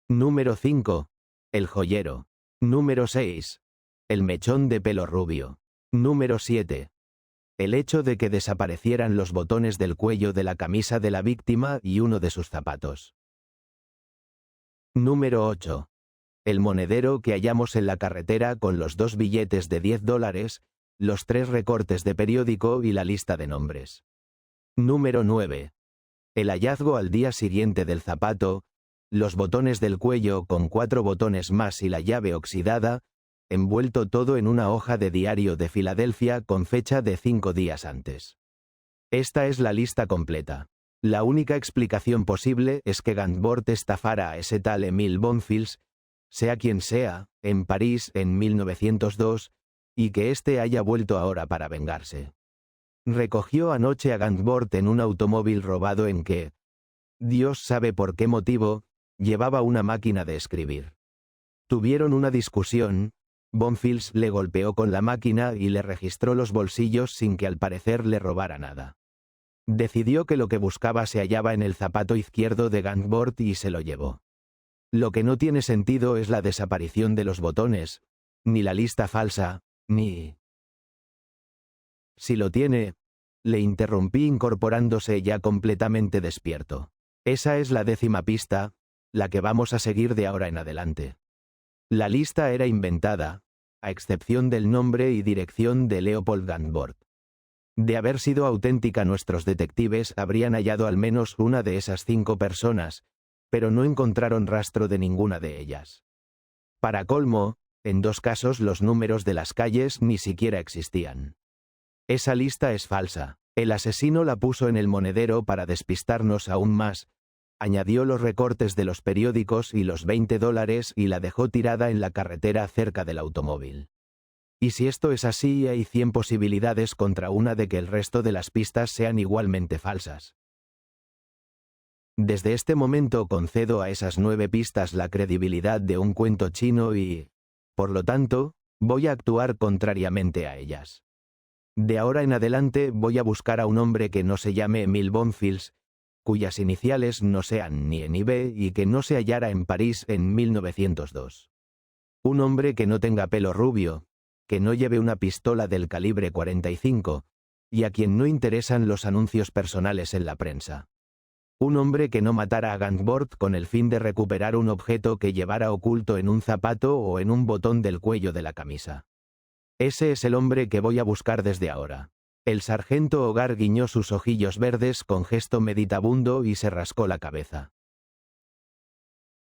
Número 5. El joyero. Número 6. El mechón de pelo rubio. Número 7. El hecho de que desaparecieran los botones del cuello de la camisa de la víctima y uno de sus zapatos. Número 8. El monedero que hallamos en la carretera con los 2 billetes de $10, los 3 recortes de periódico y la lista de nombres. Número 9. El hallazgo al día siguiente del zapato, los botones del cuello con 4 botones más y la llave oxidada, envuelto todo en una hoja de diario de Filadelfia con fecha de 5 días antes. Esta es la lista completa. La única explicación posible es que Gantworth estafara a ese tal Emile Bonfils, sea quien sea, en París en 1902, y que éste haya vuelto ahora para vengarse. Recogió anoche a Gantworth en un automóvil robado en que, Dios sabe por qué motivo, llevaba una máquina de escribir. Tuvieron una discusión, Bonfils le golpeó con la máquina y le registró los bolsillos sin que al parecer le robara nada. Decidió que lo que buscaba se hallaba en el zapato izquierdo de Gantworth y se lo llevó. Lo que no tiene sentido es la desaparición de los botones, ni la lista falsa, ni... Si lo tiene, le interrumpí incorporándose ya completamente despierto. Esa es la 10ª pista, la que vamos a seguir de ahora en adelante. La lista era inventada, a excepción del nombre y dirección de Leopold Gantworth. De haber sido auténtica, nuestros detectives habrían hallado al menos una de esas 5 personas, pero no encontraron rastro de ninguna de ellas. Para colmo, en 2 casos los números de las calles ni siquiera existían. Esa lista es falsa. El asesino la puso en el monedero para despistarnos aún más, añadió los recortes de los periódicos y los $20 y la dejó tirada en la carretera cerca del automóvil. Y si esto es así, hay 100 posibilidades contra una de que el resto de las pistas sean igualmente falsas. Desde este momento concedo a esas 9 pistas la credibilidad de un cuento chino y, por lo tanto, voy a actuar contrariamente a ellas. De ahora en adelante voy a buscar a un hombre que no se llame Emile Bonfils, cuyas iniciales no sean ni E ni B y que no se hallara en París en 1902. Un hombre que no tenga pelo rubio, que no lleve una pistola del calibre 45, y a quien no interesan los anuncios personales en la prensa. Un hombre que no matara a Gantworth con el fin de recuperar un objeto que llevara oculto en un zapato o en un botón del cuello de la camisa. Ese es el hombre que voy a buscar desde ahora. El sargento Hogar guiñó sus ojillos verdes con gesto meditabundo y se rascó la cabeza.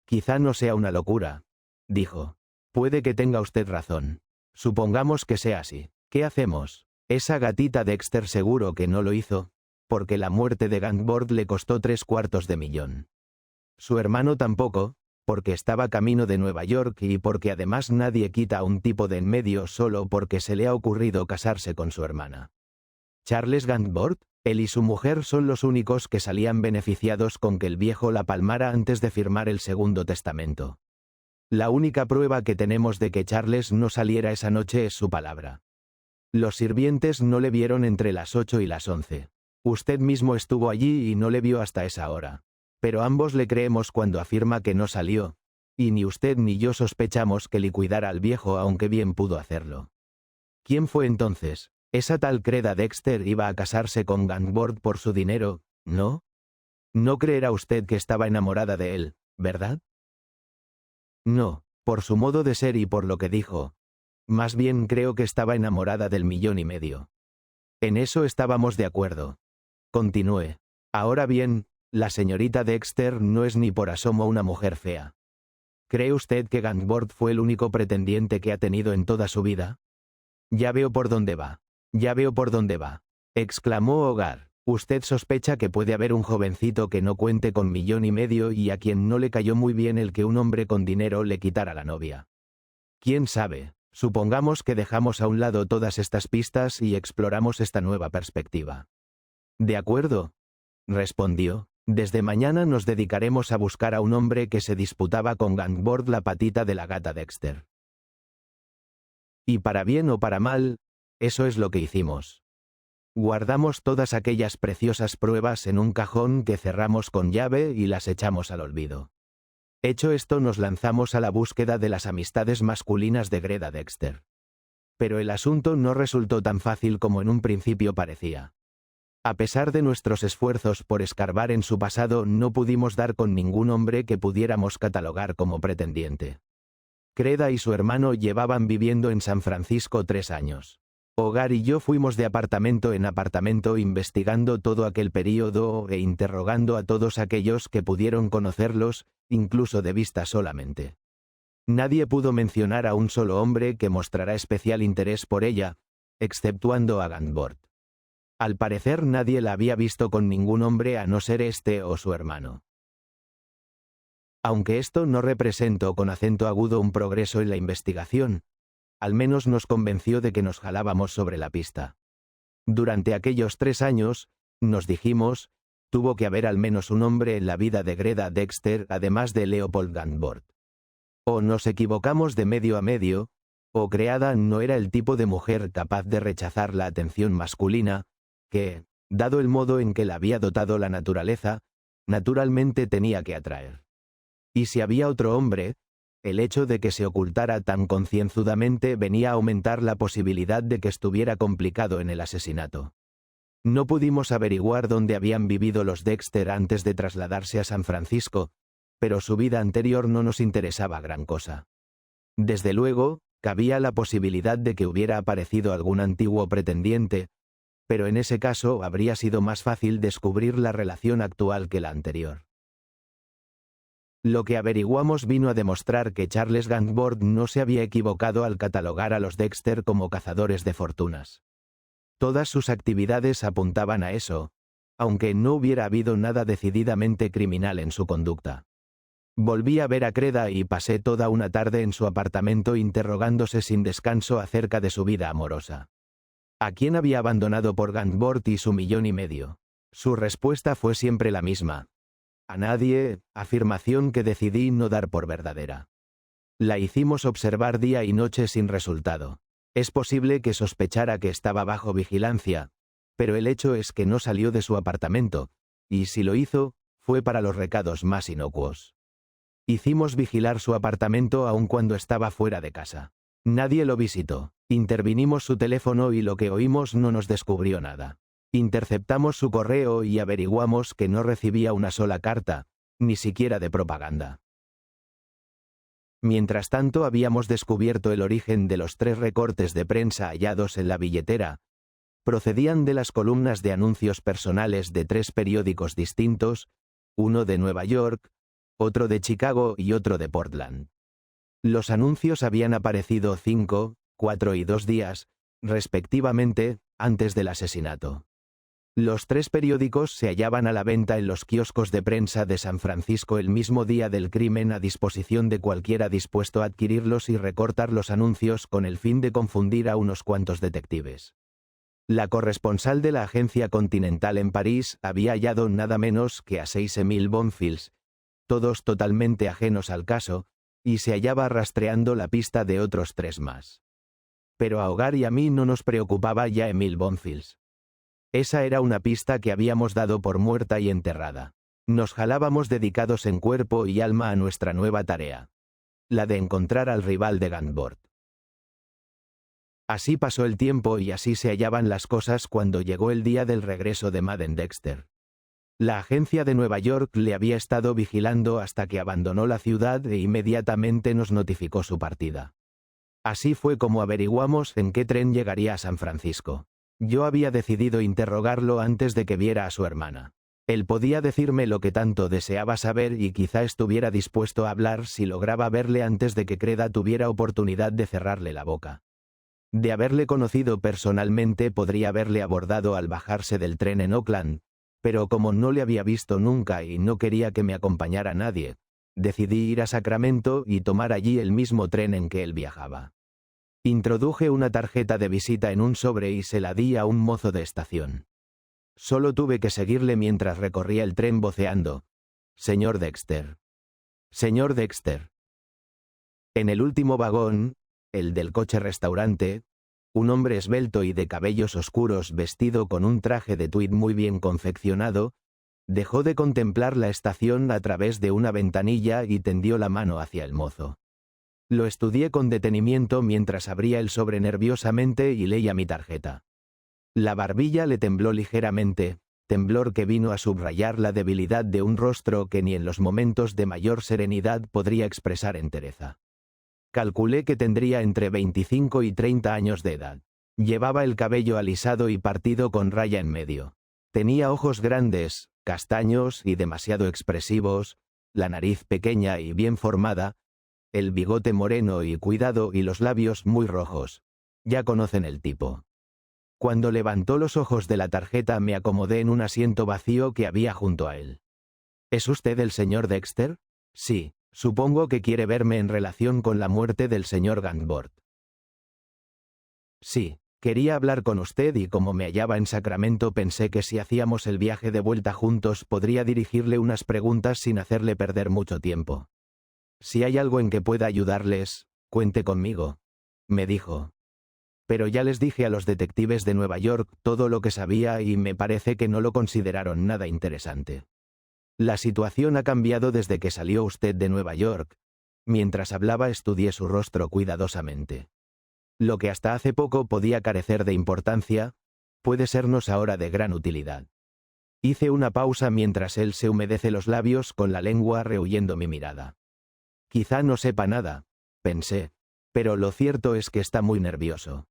Quizá no sea una locura, dijo. Puede que tenga usted razón. Supongamos que sea así. ¿Qué hacemos? Esa gatita Dexter seguro que no lo hizo, porque la muerte de Gantworth le costó $750,000. Su hermano tampoco, porque estaba camino de Nueva York y porque además nadie quita a un tipo de en medio solo porque se le ha ocurrido casarse con su hermana. Charles Gantworth, él y su mujer son los únicos que salían beneficiados con que el viejo la palmara antes de firmar el segundo testamento. La única prueba que tenemos de que Charles no saliera esa noche es su palabra. Los sirvientes no le vieron entre las 8 y las 11. Usted mismo estuvo allí y no le vio hasta esa hora. Pero ambos le creemos cuando afirma que no salió, y ni usted ni yo sospechamos que liquidara al viejo aunque bien pudo hacerlo. ¿Quién fue entonces? Esa tal Creda Dexter iba a casarse con Gantworth por su dinero, ¿no? No creerá usted que estaba enamorada de él, ¿verdad? No, por su modo de ser y por lo que dijo. Más bien creo que estaba enamorada del $1,500,000. En eso estábamos de acuerdo. Continué. Ahora bien, la señorita Dexter no es ni por asomo una mujer fea. ¿Cree usted que Gantworth fue el único pretendiente que ha tenido en toda su vida? Ya veo por dónde va. Ya veo por dónde va, exclamó Hogar. Usted sospecha que puede haber un jovencito que no cuente con $1,500,000 y a quien no le cayó muy bien el que un hombre con dinero le quitara la novia. ¿Quién sabe? Supongamos que dejamos a un lado todas estas pistas y exploramos esta nueva perspectiva. De acuerdo, respondió. Desde mañana nos dedicaremos a buscar a un hombre que se disputaba con Gangborg la patita de la gata Dexter. Y para bien o para mal, eso es lo que hicimos. Guardamos todas aquellas preciosas pruebas en un cajón que cerramos con llave y las echamos al olvido. Hecho esto, nos lanzamos a la búsqueda de las amistades masculinas de Greta Dexter. Pero el asunto no resultó tan fácil como en un principio parecía. A pesar de nuestros esfuerzos por escarbar en su pasado, no pudimos dar con ningún hombre que pudiéramos catalogar como pretendiente. Greta y su hermano llevaban viviendo en San Francisco 3 años. Hogar y yo fuimos de apartamento en apartamento investigando todo aquel período e interrogando a todos aquellos que pudieron conocerlos, incluso de vista solamente. Nadie pudo mencionar a un solo hombre que mostrara especial interés por ella, exceptuando a Gangborg. Al parecer nadie la había visto con ningún hombre a no ser este o su hermano. Aunque esto no representó con acento agudo un progreso en la investigación, al menos nos convenció de que nos jalábamos sobre la pista. Durante aquellos 3 años, nos dijimos, tuvo que haber al menos un hombre en la vida de Greta Dexter además de Leopold Gangborg. O nos equivocamos de medio a medio, o Greta no era el tipo de mujer capaz de rechazar la atención masculina, que, dado el modo en que la había dotado la naturaleza, naturalmente tenía que atraer. Y si había otro hombre, el hecho de que se ocultara tan concienzudamente venía a aumentar la posibilidad de que estuviera complicado en el asesinato. No pudimos averiguar dónde habían vivido los Dexter antes de trasladarse a San Francisco, pero su vida anterior no nos interesaba gran cosa. Desde luego, cabía la posibilidad de que hubiera aparecido algún antiguo pretendiente, pero en ese caso habría sido más fácil descubrir la relación actual que la anterior. Lo que averiguamos vino a demostrar que Charles Gangborg no se había equivocado al catalogar a los Dexter como cazadores de fortunas. Todas sus actividades apuntaban a eso, aunque no hubiera habido nada decididamente criminal en su conducta. Volví a ver a Greta y pasé toda una tarde en su apartamento interrogándose sin descanso acerca de su vida amorosa. ¿A quién había abandonado por Gangborg y su $1,500,000? Su respuesta fue siempre la misma. A nadie, afirmación que decidí no dar por verdadera. La hicimos observar día y noche sin resultado. Es posible que sospechara que estaba bajo vigilancia, pero el hecho es que no salió de su apartamento, y si lo hizo, fue para los recados más inocuos. Hicimos vigilar su apartamento aun cuando estaba fuera de casa. Nadie lo visitó. Intervinimos su teléfono y lo que oímos no nos descubrió nada. Interceptamos su correo y averiguamos que no recibía una sola carta, ni siquiera de propaganda. Mientras tanto habíamos descubierto el origen de los 3 recortes de prensa hallados en la billetera. Procedían de las columnas de anuncios personales de 3 periódicos distintos, uno de Nueva York, otro de Chicago y otro de Portland. Los anuncios habían aparecido 5, 4 y 2 días, respectivamente, antes del asesinato. Los 3 periódicos se hallaban a la venta en los kioscos de prensa de San Francisco el mismo día del crimen a disposición de cualquiera dispuesto a adquirirlos y recortar los anuncios con el fin de confundir a unos cuantos detectives. La corresponsal de la agencia Continental en París había hallado nada menos que a 6 Emil Bonfils, todos totalmente ajenos al caso, y se hallaba rastreando la pista de otros 3 más. Pero a Hogar y a mí no nos preocupaba ya Emil Bonfils. Esa era una pista que habíamos dado por muerta y enterrada. Nos jalábamos dedicados en cuerpo y alma a nuestra nueva tarea, la de encontrar al rival de Gangborg. Así pasó el tiempo y así se hallaban las cosas cuando llegó el día del regreso de Madden Dexter. La agencia de Nueva York le había estado vigilando hasta que abandonó la ciudad e inmediatamente nos notificó su partida. Así fue como averiguamos en qué tren llegaría a San Francisco. Yo había decidido interrogarlo antes de que viera a su hermana. Él podía decirme lo que tanto deseaba saber y quizá estuviera dispuesto a hablar si lograba verle antes de que Greta tuviera oportunidad de cerrarle la boca. De haberle conocido personalmente podría haberle abordado al bajarse del tren en Oakland, pero como no le había visto nunca y no quería que me acompañara nadie, decidí ir a Sacramento y tomar allí el mismo tren en que él viajaba. Introduje una tarjeta de visita en un sobre y se la di a un mozo de estación. Solo tuve que seguirle mientras recorría el tren voceando: «Señor Dexter. Señor Dexter». En el último vagón, el del coche-restaurante, un hombre esbelto y de cabellos oscuros vestido con un traje de tuit muy bien confeccionado, dejó de contemplar la estación a través de una ventanilla y tendió la mano hacia el mozo. Lo estudié con detenimiento mientras abría el sobre nerviosamente y leía mi tarjeta. La barbilla le tembló ligeramente, temblor que vino a subrayar la debilidad de un rostro que ni en los momentos de mayor serenidad podría expresar entereza. Calculé que tendría entre 25 y 30 años de edad. Llevaba el cabello alisado y partido con raya en medio. Tenía ojos grandes, castaños y demasiado expresivos, la nariz pequeña y bien formada, el bigote moreno y cuidado y los labios muy rojos. Ya conocen el tipo. Cuando levantó los ojos de la tarjeta me acomodé en un asiento vacío que había junto a él. ¿Es usted el señor Dexter? Sí, supongo que quiere verme en relación con la muerte del señor Gantworth. Sí, quería hablar con usted y como me hallaba en Sacramento pensé que si hacíamos el viaje de vuelta juntos podría dirigirle unas preguntas sin hacerle perder mucho tiempo. Si hay algo en que pueda ayudarles, cuente conmigo, me dijo. Pero ya les dije a los detectives de Nueva York todo lo que sabía y me parece que no lo consideraron nada interesante. La situación ha cambiado desde que salió usted de Nueva York. Mientras hablaba estudié su rostro cuidadosamente. Lo que hasta hace poco podía carecer de importancia, puede sernos ahora de gran utilidad. Hice una pausa mientras él se humedece los labios con la lengua rehuyendo mi mirada. Quizá no sepa nada, pensé, pero lo cierto es que está muy nervioso.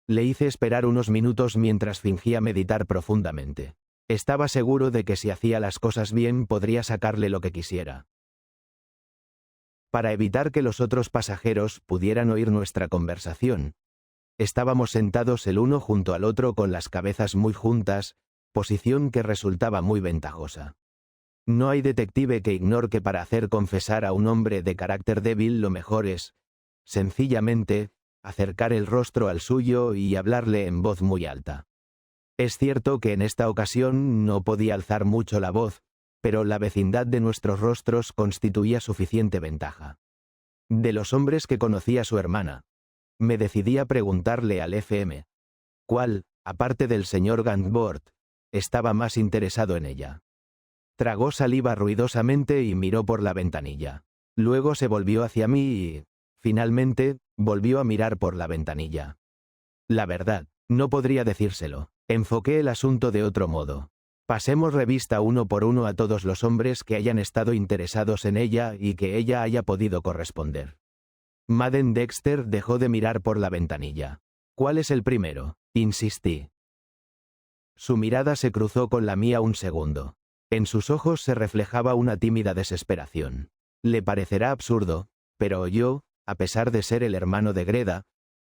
Le hice esperar unos minutos mientras fingía meditar profundamente. Estaba seguro de que si hacía las cosas bien podría sacarle lo que quisiera. Para evitar que los otros pasajeros pudieran oír nuestra conversación, estábamos sentados el uno junto al otro con las cabezas muy juntas, posición que resultaba muy ventajosa. No hay detective que ignore que para hacer confesar a un hombre de carácter débil lo mejor es, sencillamente, acercar el rostro al suyo y hablarle en voz muy alta. Es cierto que en esta ocasión no podía alzar mucho la voz, pero la vecindad de nuestros rostros constituía suficiente ventaja. De los hombres que conocía su hermana, me decidí a preguntarle al FM, ¿cuál, aparte del señor Gantworth, estaba más interesado en ella? Tragó saliva ruidosamente y miró por la ventanilla. Luego se volvió hacia mí y, finalmente, volvió a mirar por la ventanilla. La verdad, no podría decírselo. Enfoqué el asunto de otro modo. Pasemos revista uno por uno a todos los hombres que hayan estado interesados en ella y que ella haya podido corresponder. Madden Dexter dejó de mirar por la ventanilla. ¿Cuál es el primero?, insistí. Su mirada se cruzó con la mía un segundo. En sus ojos se reflejaba una tímida desesperación. Le parecerá absurdo, pero yo, a pesar de ser el hermano de Greda,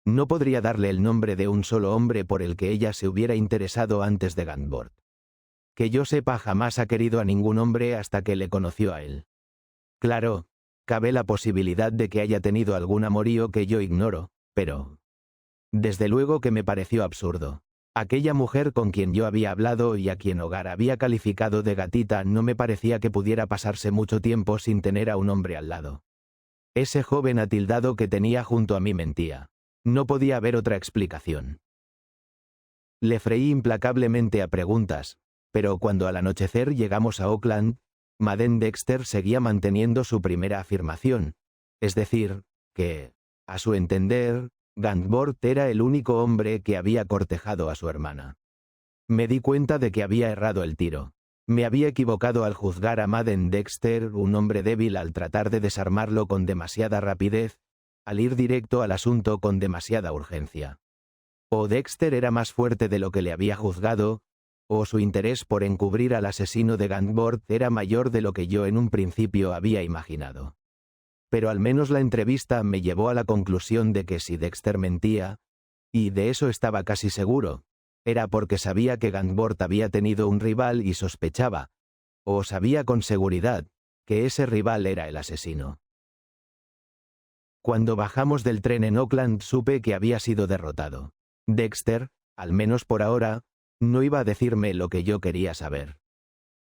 no podría darle el nombre de un solo hombre por el que ella se hubiera interesado antes de Gantworth. Que yo sepa jamás ha querido a ningún hombre hasta que le conoció a él. Claro, cabe la posibilidad de que haya tenido algún amorío que yo ignoro, pero... Desde luego que me pareció absurdo. Aquella mujer con quien yo había hablado y a quien Hogar había calificado de gatita no me parecía que pudiera pasarse mucho tiempo sin tener a un hombre al lado. Ese joven atildado que tenía junto a mí mentía. No podía haber otra explicación. Le freí implacablemente a preguntas, pero cuando al anochecer llegamos a Oakland, Madden Dexter seguía manteniendo su primera afirmación, es decir, que, a su entender, Gantworth era el único hombre que había cortejado a su hermana. Me di cuenta de que había errado el tiro. Me había equivocado al juzgar a Madden Dexter un hombre débil al tratar de desarmarlo con demasiada rapidez, al ir directo al asunto con demasiada urgencia. O Dexter era más fuerte de lo que le había juzgado, o su interés por encubrir al asesino de Gantworth era mayor de lo que yo en un principio había imaginado. Pero al menos la entrevista me llevó a la conclusión de que si Dexter mentía, y de eso estaba casi seguro, era porque sabía que Gantworth había tenido un rival y sospechaba, o sabía con seguridad, que ese rival era el asesino. Cuando bajamos del tren en Oakland supe que había sido derrotado. Dexter, al menos por ahora, no iba a decirme lo que yo quería saber.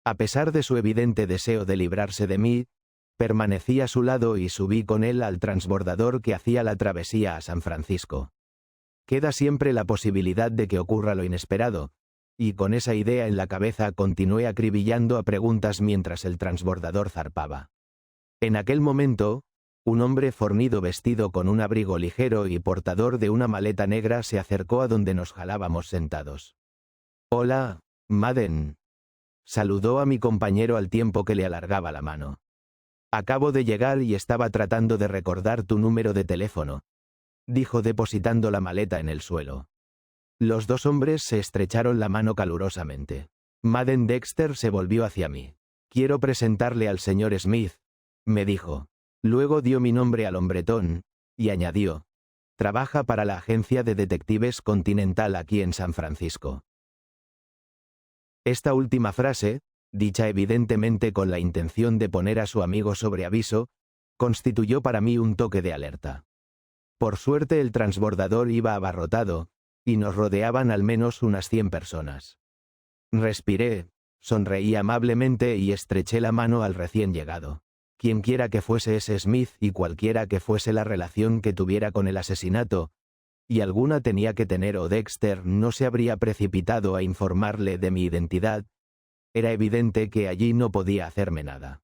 A pesar de su evidente deseo de librarse de mí, permanecí a su lado y subí con él al transbordador que hacía la travesía a San Francisco. Queda siempre la posibilidad de que ocurra lo inesperado, y con esa idea en la cabeza continué acribillando a preguntas mientras el transbordador zarpaba. En aquel momento, un hombre fornido vestido con un abrigo ligero y portador de una maleta negra se acercó a donde nos jalábamos sentados. «Hola, Madden», saludó a mi compañero al tiempo que le alargaba la mano. «Acabo de llegar y estaba tratando de recordar tu número de teléfono», dijo depositando la maleta en el suelo. Los dos hombres se estrecharon la mano calurosamente. Madden Dexter se volvió hacia mí. «Quiero presentarle al señor Smith», me dijo. Luego dio mi nombre al hombretón, y añadió: «Trabaja para la agencia de detectives Continental aquí en San Francisco». Esta última frase, dicha evidentemente con la intención de poner a su amigo sobre aviso, constituyó para mí un toque de alerta. Por suerte el transbordador iba abarrotado, y nos rodeaban al menos unas 100 personas. Respiré, sonreí amablemente y estreché la mano al recién llegado. Quienquiera que fuese ese Smith y cualquiera que fuese la relación que tuviera con el asesinato, y alguna tenía que tener o Dexter no se habría precipitado a informarle de mi identidad, era evidente que allí no podía hacerme nada.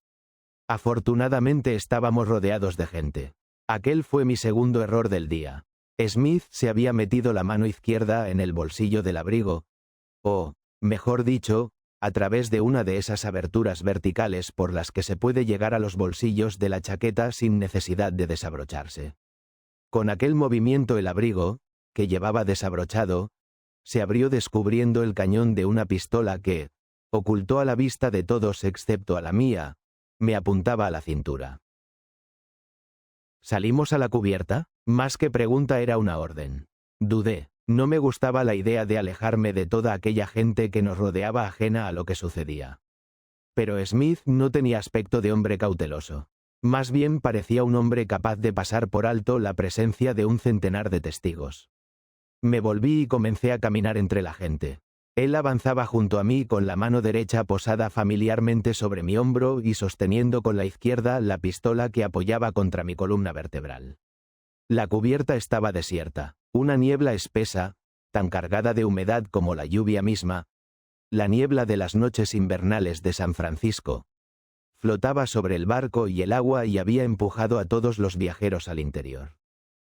Afortunadamente estábamos rodeados de gente. Aquel fue mi segundo error del día. Smith se había metido la mano izquierda en el bolsillo del abrigo, o, mejor dicho, a través de una de esas aberturas verticales por las que se puede llegar a los bolsillos de la chaqueta sin necesidad de desabrocharse. Con aquel movimiento el abrigo, que llevaba desabrochado, se abrió descubriendo el cañón de una pistola que, ocultó a la vista de todos excepto a la mía, me apuntaba a la cintura. ¿Salimos a la cubierta? Más que pregunta era una orden. Dudé. No me gustaba la idea de alejarme de toda aquella gente que nos rodeaba ajena a lo que sucedía. Pero Smith no tenía aspecto de hombre cauteloso. Más bien parecía un hombre capaz de pasar por alto la presencia de un centenar de testigos. Me volví y comencé a caminar entre la gente. Él avanzaba junto a mí con la mano derecha posada familiarmente sobre mi hombro y sosteniendo con la izquierda la pistola que apoyaba contra mi columna vertebral. La cubierta estaba desierta, una niebla espesa, tan cargada de humedad como la lluvia misma, la niebla de las noches invernales de San Francisco, flotaba sobre el barco y el agua y había empujado a todos los viajeros al interior.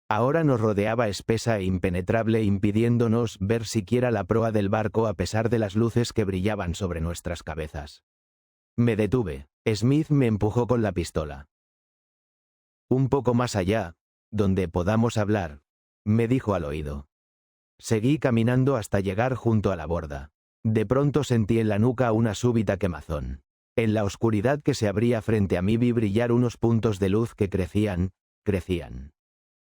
Ahora nos rodeaba espesa e impenetrable impidiéndonos ver siquiera la proa del barco a pesar de las luces que brillaban sobre nuestras cabezas. Me detuve. Smith me empujó con la pistola. «Un poco más allá, donde podamos hablar», me dijo al oído. Seguí caminando hasta llegar junto a la borda. De pronto sentí en la nuca una súbita quemazón. En la oscuridad que se abría frente a mí vi brillar unos puntos de luz que crecían.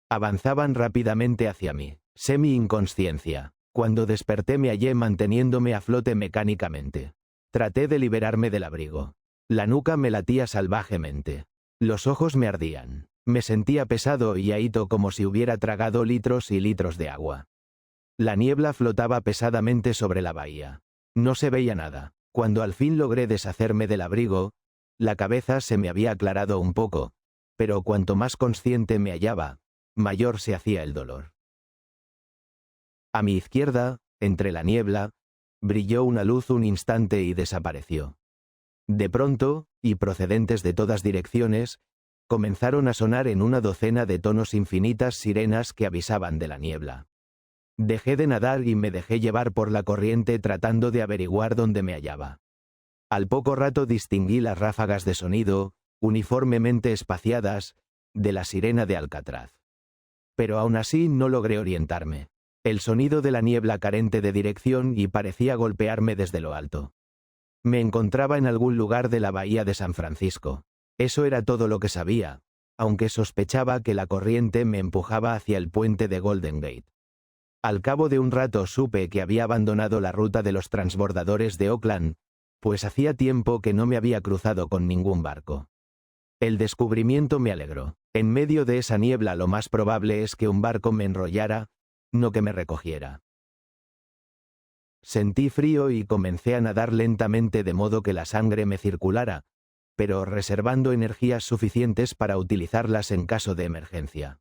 Avanzaban rápidamente hacia mí. Sé mi inconsciencia. Cuando desperté me hallé manteniéndome a flote mecánicamente. Traté de liberarme del abrigo. La nuca me latía salvajemente. Los ojos me ardían. Me sentía pesado y ahito como si hubiera tragado litros y litros de agua. La niebla flotaba pesadamente sobre la bahía. No se veía nada. Cuando al fin logré deshacerme del abrigo, la cabeza se me había aclarado un poco, pero cuanto más consciente me hallaba, mayor se hacía el dolor. A mi izquierda, entre la niebla, brilló una luz un instante y desapareció. De pronto, y procedentes de todas direcciones, comenzaron a sonar en una docena de tonos infinitas sirenas que avisaban de la niebla. Dejé de nadar y me dejé llevar por la corriente tratando de averiguar dónde me hallaba. Al poco rato distinguí las ráfagas de sonido, uniformemente espaciadas, de la sirena de Alcatraz. Pero aún así no logré orientarme. El sonido de la niebla carente de dirección y parecía golpearme desde lo alto. Me encontraba en algún lugar de la bahía de San Francisco. Eso era todo lo que sabía, aunque sospechaba que la corriente me empujaba hacia el puente de Golden Gate. Al cabo de un rato supe que había abandonado la ruta de los transbordadores de Oakland, pues hacía tiempo que no me había cruzado con ningún barco. El descubrimiento me alegró. En medio de esa niebla lo más probable es que un barco me enrollara, no que me recogiera. Sentí frío y comencé a nadar lentamente de modo que la sangre me circulara, pero reservando energías suficientes para utilizarlas en caso de emergencia.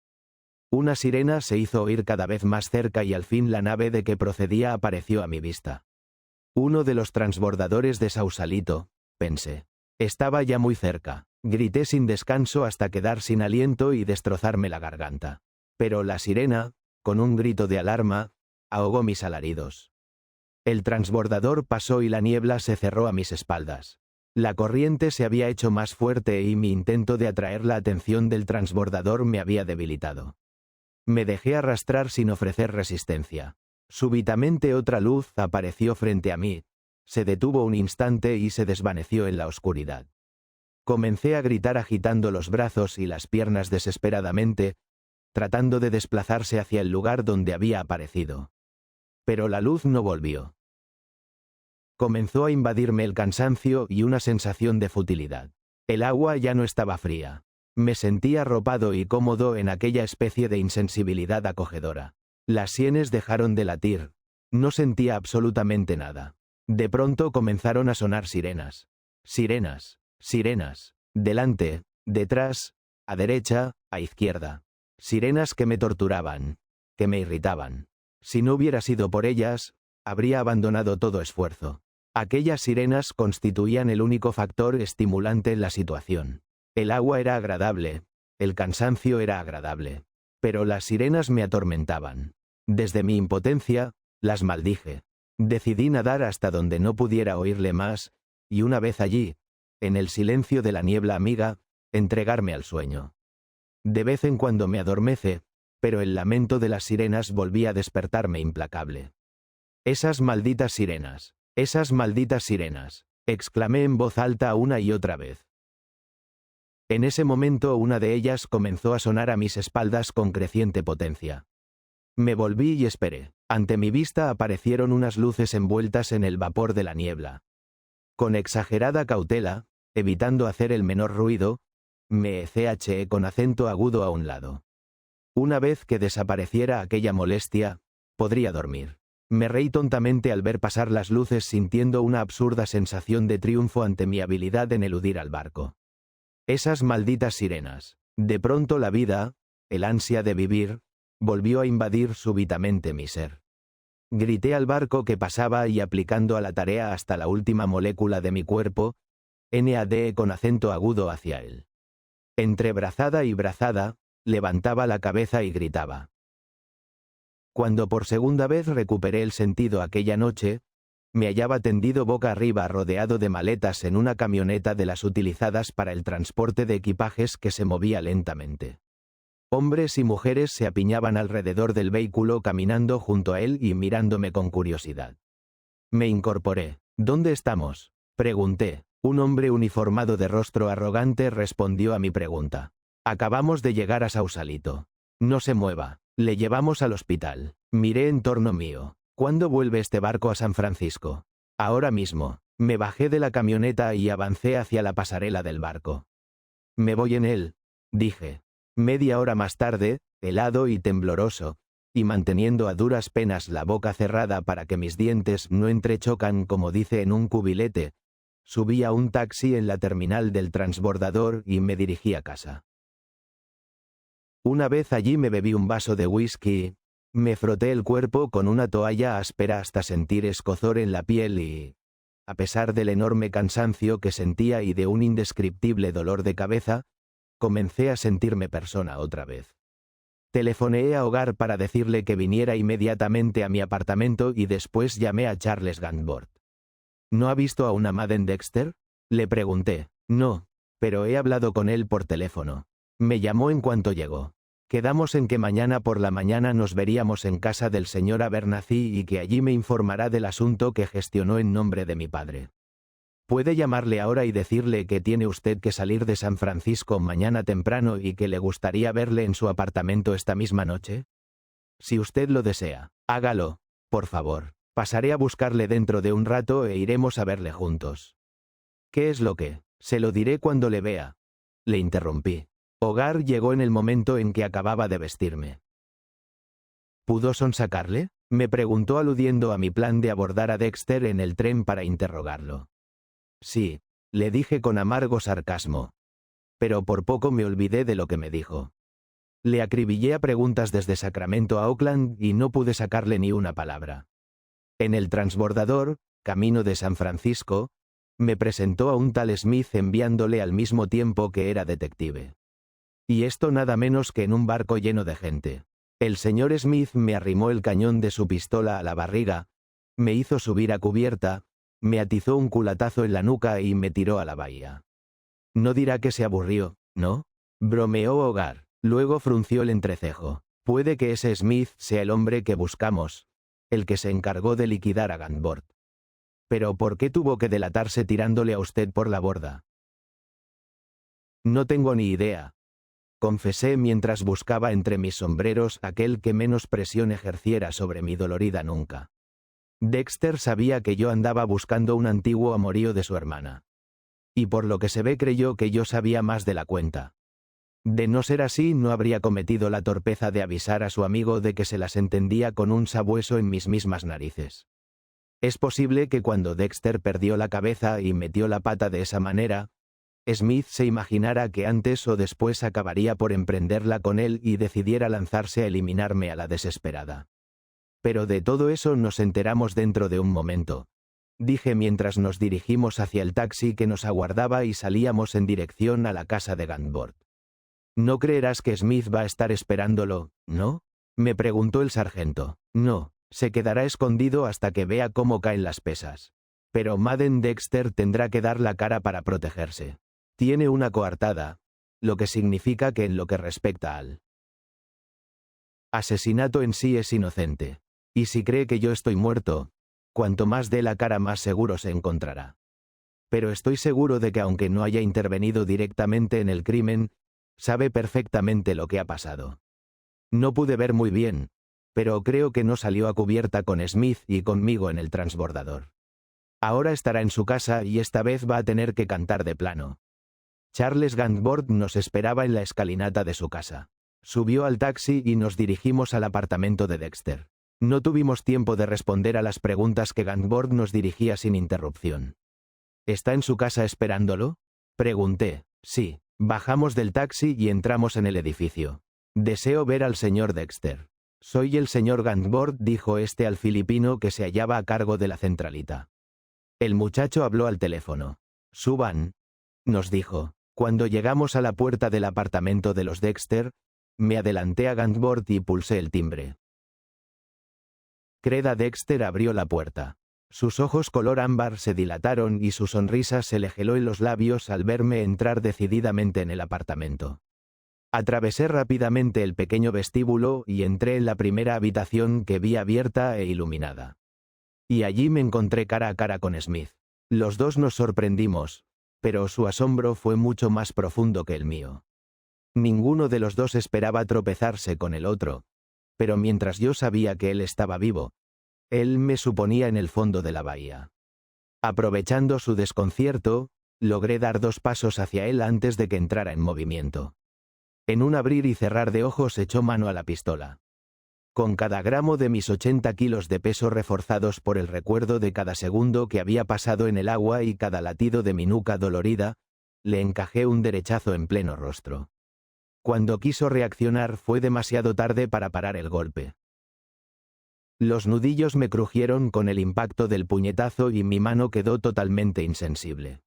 Una sirena se hizo oír cada vez más cerca y al fin la nave de que procedía apareció a mi vista. Uno de los transbordadores de Sausalito, pensé. Estaba ya muy cerca. Grité sin descanso hasta quedar sin aliento y destrozarme la garganta. Pero la sirena, con un grito de alarma, ahogó mis alaridos. El transbordador pasó y la niebla se cerró a mis espaldas. La corriente se había hecho más fuerte y mi intento de atraer la atención del transbordador me había debilitado. Me dejé arrastrar sin ofrecer resistencia. Súbitamente otra luz apareció frente a mí, se detuvo un instante y se desvaneció en la oscuridad. Comencé a gritar agitando los brazos y las piernas desesperadamente, tratando de desplazarse hacia el lugar donde había aparecido. Pero la luz no volvió. Comenzó a invadirme el cansancio y una sensación de futilidad. El agua ya no estaba fría. Me sentía arropado y cómodo en aquella especie de insensibilidad acogedora. Las sienes dejaron de latir. No sentía absolutamente nada. De pronto comenzaron a sonar sirenas. Sirenas, sirenas. Delante, detrás, a derecha, a izquierda. Sirenas que me torturaban, que me irritaban. Si no hubiera sido por ellas, habría abandonado todo esfuerzo. Aquellas sirenas constituían el único factor estimulante en la situación. El agua era agradable, el cansancio era agradable. Pero las sirenas me atormentaban. Desde mi impotencia, las maldije. Decidí nadar hasta donde no pudiera oírle más, y una vez allí, en el silencio de la niebla amiga, entregarme al sueño. De vez en cuando me adormece, pero el lamento de las sirenas volvía a despertarme implacable. Esas malditas sirenas, exclamé en voz alta una y otra vez. En ese momento una de ellas comenzó a sonar a mis espaldas con creciente potencia. Me volví y esperé. Ante mi vista aparecieron unas luces envueltas en el vapor de la niebla. Con exagerada cautela, evitando hacer el menor ruido, me eché con acento agudo a un lado. Una vez que desapareciera aquella molestia, podría dormir. Me reí tontamente al ver pasar las luces sintiendo una absurda sensación de triunfo ante mi habilidad en eludir al barco. Esas malditas sirenas. De pronto la vida, el ansia de vivir, volvió a invadir súbitamente mi ser. Grité al barco que pasaba y aplicando a la tarea hasta la última molécula de mi cuerpo, NAD con acento agudo hacia él. Entre brazada y brazada, levantaba la cabeza y gritaba. Cuando por segunda vez recuperé el sentido aquella noche, me hallaba tendido boca arriba rodeado de maletas en una camioneta de las utilizadas para el transporte de equipajes que se movía lentamente. Hombres y mujeres se apiñaban alrededor del vehículo caminando junto a él y mirándome con curiosidad. Me incorporé. ¿Dónde estamos?, pregunté. Un hombre uniformado de rostro arrogante respondió a mi pregunta. Acabamos de llegar a Sausalito. No se mueva. Le llevamos al hospital. Miré en torno mío. ¿Cuándo vuelve este barco a San Francisco? Ahora mismo. Me bajé de la camioneta y avancé hacia la pasarela del barco. Me voy en él, dije. Media hora más tarde, helado y tembloroso, y manteniendo a duras penas la boca cerrada para que mis dientes no entrechocan como dice en un cubilete, subí a un taxi en la terminal del transbordador y me dirigí a casa. Una vez allí me bebí un vaso de whisky, me froté el cuerpo con una toalla áspera hasta sentir escozor en la piel y, a pesar del enorme cansancio que sentía y de un indescriptible dolor de cabeza, comencé a sentirme persona otra vez. Telefoneé a Hogar para decirle que viniera inmediatamente a mi apartamento y después llamé a Charles Gainsbourg. ¿No ha visto a una Madden Dexter?, le pregunté. No, pero he hablado con él por teléfono. Me llamó en cuanto llegó. Quedamos en que mañana por la mañana nos veríamos en casa del señor Abernathy y que allí me informará del asunto que gestionó en nombre de mi padre. ¿Puede llamarle ahora y decirle que tiene usted que salir de San Francisco mañana temprano y que le gustaría verle en su apartamento esta misma noche? Si usted lo desea, hágalo, por favor. Pasaré a buscarle dentro de un rato e iremos a verle juntos. ¿Qué es lo que? Se lo diré cuando le vea. le interrumpí. Hogar llegó en el momento en que acababa de vestirme. ¿Pudo sonsacarle?, me preguntó aludiendo a mi plan de abordar a Dexter en el tren para interrogarlo. Sí, le dije con amargo sarcasmo. Pero por poco me olvidé de lo que me dijo. Le acribillé a preguntas desde Sacramento a Oakland y no pude sacarle ni una palabra. En el transbordador, camino de San Francisco, me presentó a un tal Smith enviándole al mismo tiempo que era detective. Y esto nada menos que en un barco lleno de gente. El señor Smith me arrimó el cañón de su pistola a la barriga, me hizo subir a cubierta, me atizó un culatazo en la nuca y me tiró a la bahía. No dirá que se aburrió, ¿no?, bromeó Hogar. Luego frunció el entrecejo. Puede que ese Smith sea el hombre que buscamos, el que se encargó de liquidar a Gantbord. Pero ¿por qué tuvo que delatarse tirándole a usted por la borda? No tengo ni idea, confesé mientras buscaba entre mis sombreros aquel que menos presión ejerciera sobre mi dolorida nuca. Dexter sabía que yo andaba buscando un antiguo amorío de su hermana. Y por lo que se ve creyó que yo sabía más de la cuenta. De no ser así, no habría cometido la torpeza de avisar a su amigo de que se las entendía con un sabueso en mis mismas narices. Es posible que cuando Dexter perdió la cabeza y metió la pata de esa manera, Smith se imaginara que antes o después acabaría por emprenderla con él y decidiera lanzarse a eliminarme a la desesperada. Pero de todo eso nos enteramos dentro de un momento, dije mientras nos dirigimos hacia el taxi que nos aguardaba y salíamos en dirección a la casa de Gantbord. No creerás que Smith va a estar esperándolo, ¿no?, me preguntó el sargento. No, se quedará escondido hasta que vea cómo caen las pesas. Pero Madden Dexter tendrá que dar la cara para protegerse. Tiene una coartada, lo que significa que en lo que respecta al asesinato en sí es inocente. Y si cree que yo estoy muerto, cuanto más dé la cara más seguro se encontrará. Pero estoy seguro de que aunque no haya intervenido directamente en el crimen, sabe perfectamente lo que ha pasado. No pude ver muy bien, pero creo que no salió a cubierta con Smith y conmigo en el transbordador. Ahora estará en su casa y esta vez va a tener que cantar de plano. Charles Gantbord nos esperaba en la escalinata de su casa. Subió al taxi y nos dirigimos al apartamento de Dexter. No tuvimos tiempo de responder a las preguntas que Gantbord nos dirigía sin interrupción. ¿Está en su casa esperándolo?, pregunté. Sí. Bajamos del taxi y entramos en el edificio. Deseo ver al señor Dexter. Soy el señor Gantbord, dijo este al filipino que se hallaba a cargo de la centralita. El muchacho habló al teléfono. Suban, nos dijo. Cuando llegamos a la puerta del apartamento de los Dexter, me adelanté a Gantbord y pulsé el timbre. Creda Dexter abrió la puerta. Sus ojos color ámbar se dilataron y su sonrisa se le geló en los labios al verme entrar decididamente en el apartamento. Atravesé rápidamente el pequeño vestíbulo y entré en la primera habitación que vi abierta e iluminada. Y allí me encontré cara a cara con Smith. Los dos nos sorprendimos, pero su asombro fue mucho más profundo que el mío. Ninguno de los dos esperaba tropezarse con el otro, pero mientras yo sabía que él estaba vivo, él me suponía en el fondo de la bahía. Aprovechando su desconcierto, logré dar 2 pasos hacia él antes de que entrara en movimiento. En un abrir y cerrar de ojos echó mano a la pistola. Con cada gramo de mis 80 kilos de peso reforzados por el recuerdo de cada segundo que había pasado en el agua y cada latido de mi nuca dolorida, le encajé un derechazo en pleno rostro. Cuando quiso reaccionar fue demasiado tarde para parar el golpe. Los nudillos me crujieron con el impacto del puñetazo y mi mano quedó totalmente insensible.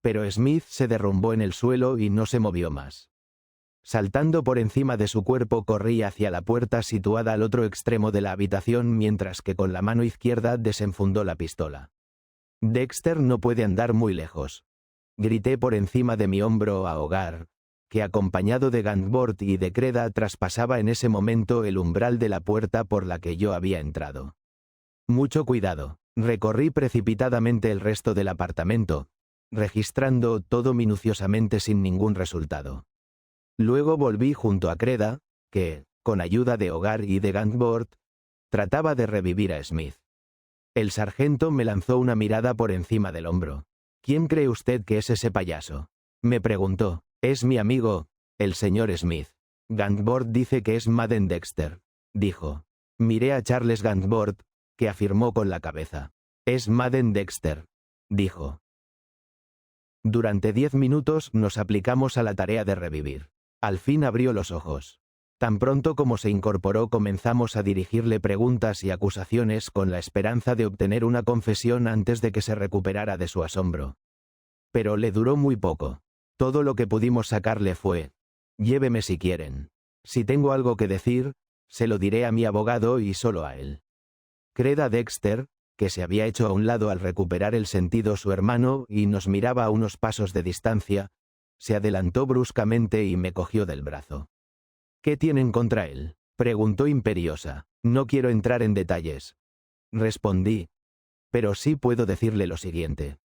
Pero Smith se derrumbó en el suelo y no se movió más. Saltando por encima de su cuerpo corrí hacia la puerta situada al otro extremo de la habitación mientras que con la mano izquierda desenfundó la pistola. Dexter no puede andar muy lejos. Grité por encima de mi hombro a Hogar, que acompañado de Gantbord y de Creda traspasaba en ese momento el umbral de la puerta por la que yo había entrado. Mucho cuidado. Recorrí precipitadamente el resto del apartamento, registrando todo minuciosamente sin ningún resultado. Luego volví junto a Creda, que, con ayuda de Hogar y de Gantbord, trataba de revivir a Smith. El sargento me lanzó una mirada por encima del hombro. ¿Quién cree usted que es ese payaso?, me preguntó. Es mi amigo, el señor Smith. Gantbord dice que es Madden Dexter, dijo. Miré a Charles Gantbord, que afirmó con la cabeza. Es Madden Dexter, dijo. Durante 10 minutos nos aplicamos a la tarea de revivir. Al fin abrió los ojos. Tan pronto como se incorporó comenzamos a dirigirle preguntas y acusaciones con la esperanza de obtener una confesión antes de que se recuperara de su asombro. Pero le duró muy poco. Todo lo que pudimos sacarle fue: lléveme si quieren. Si tengo algo que decir, se lo diré a mi abogado y solo a él. Creda Dexter, que se había hecho a un lado al recuperar el sentido su hermano y nos miraba a unos pasos de distancia, se adelantó bruscamente y me cogió del brazo. ¿Qué tienen contra él?, preguntó imperiosa. No quiero entrar en detalles, respondí, pero sí puedo decirle lo siguiente.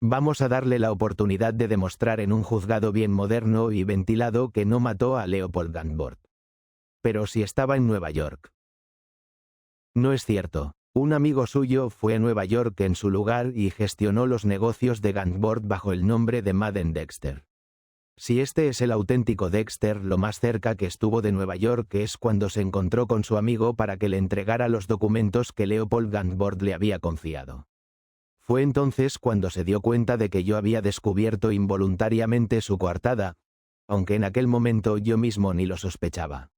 Vamos a darle la oportunidad de demostrar en un juzgado bien moderno y ventilado que no mató a Leopold Gantbord. Pero si estaba en Nueva York. No es cierto. Un amigo suyo fue a Nueva York en su lugar y gestionó los negocios de Gantbord bajo el nombre de Madden Dexter. Si este es el auténtico Dexter, lo más cerca que estuvo de Nueva York es cuando se encontró con su amigo para que le entregara los documentos que Leopold Gantbord le había confiado. Fue entonces cuando se dio cuenta de que yo había descubierto involuntariamente su coartada, aunque en aquel momento yo mismo ni lo sospechaba.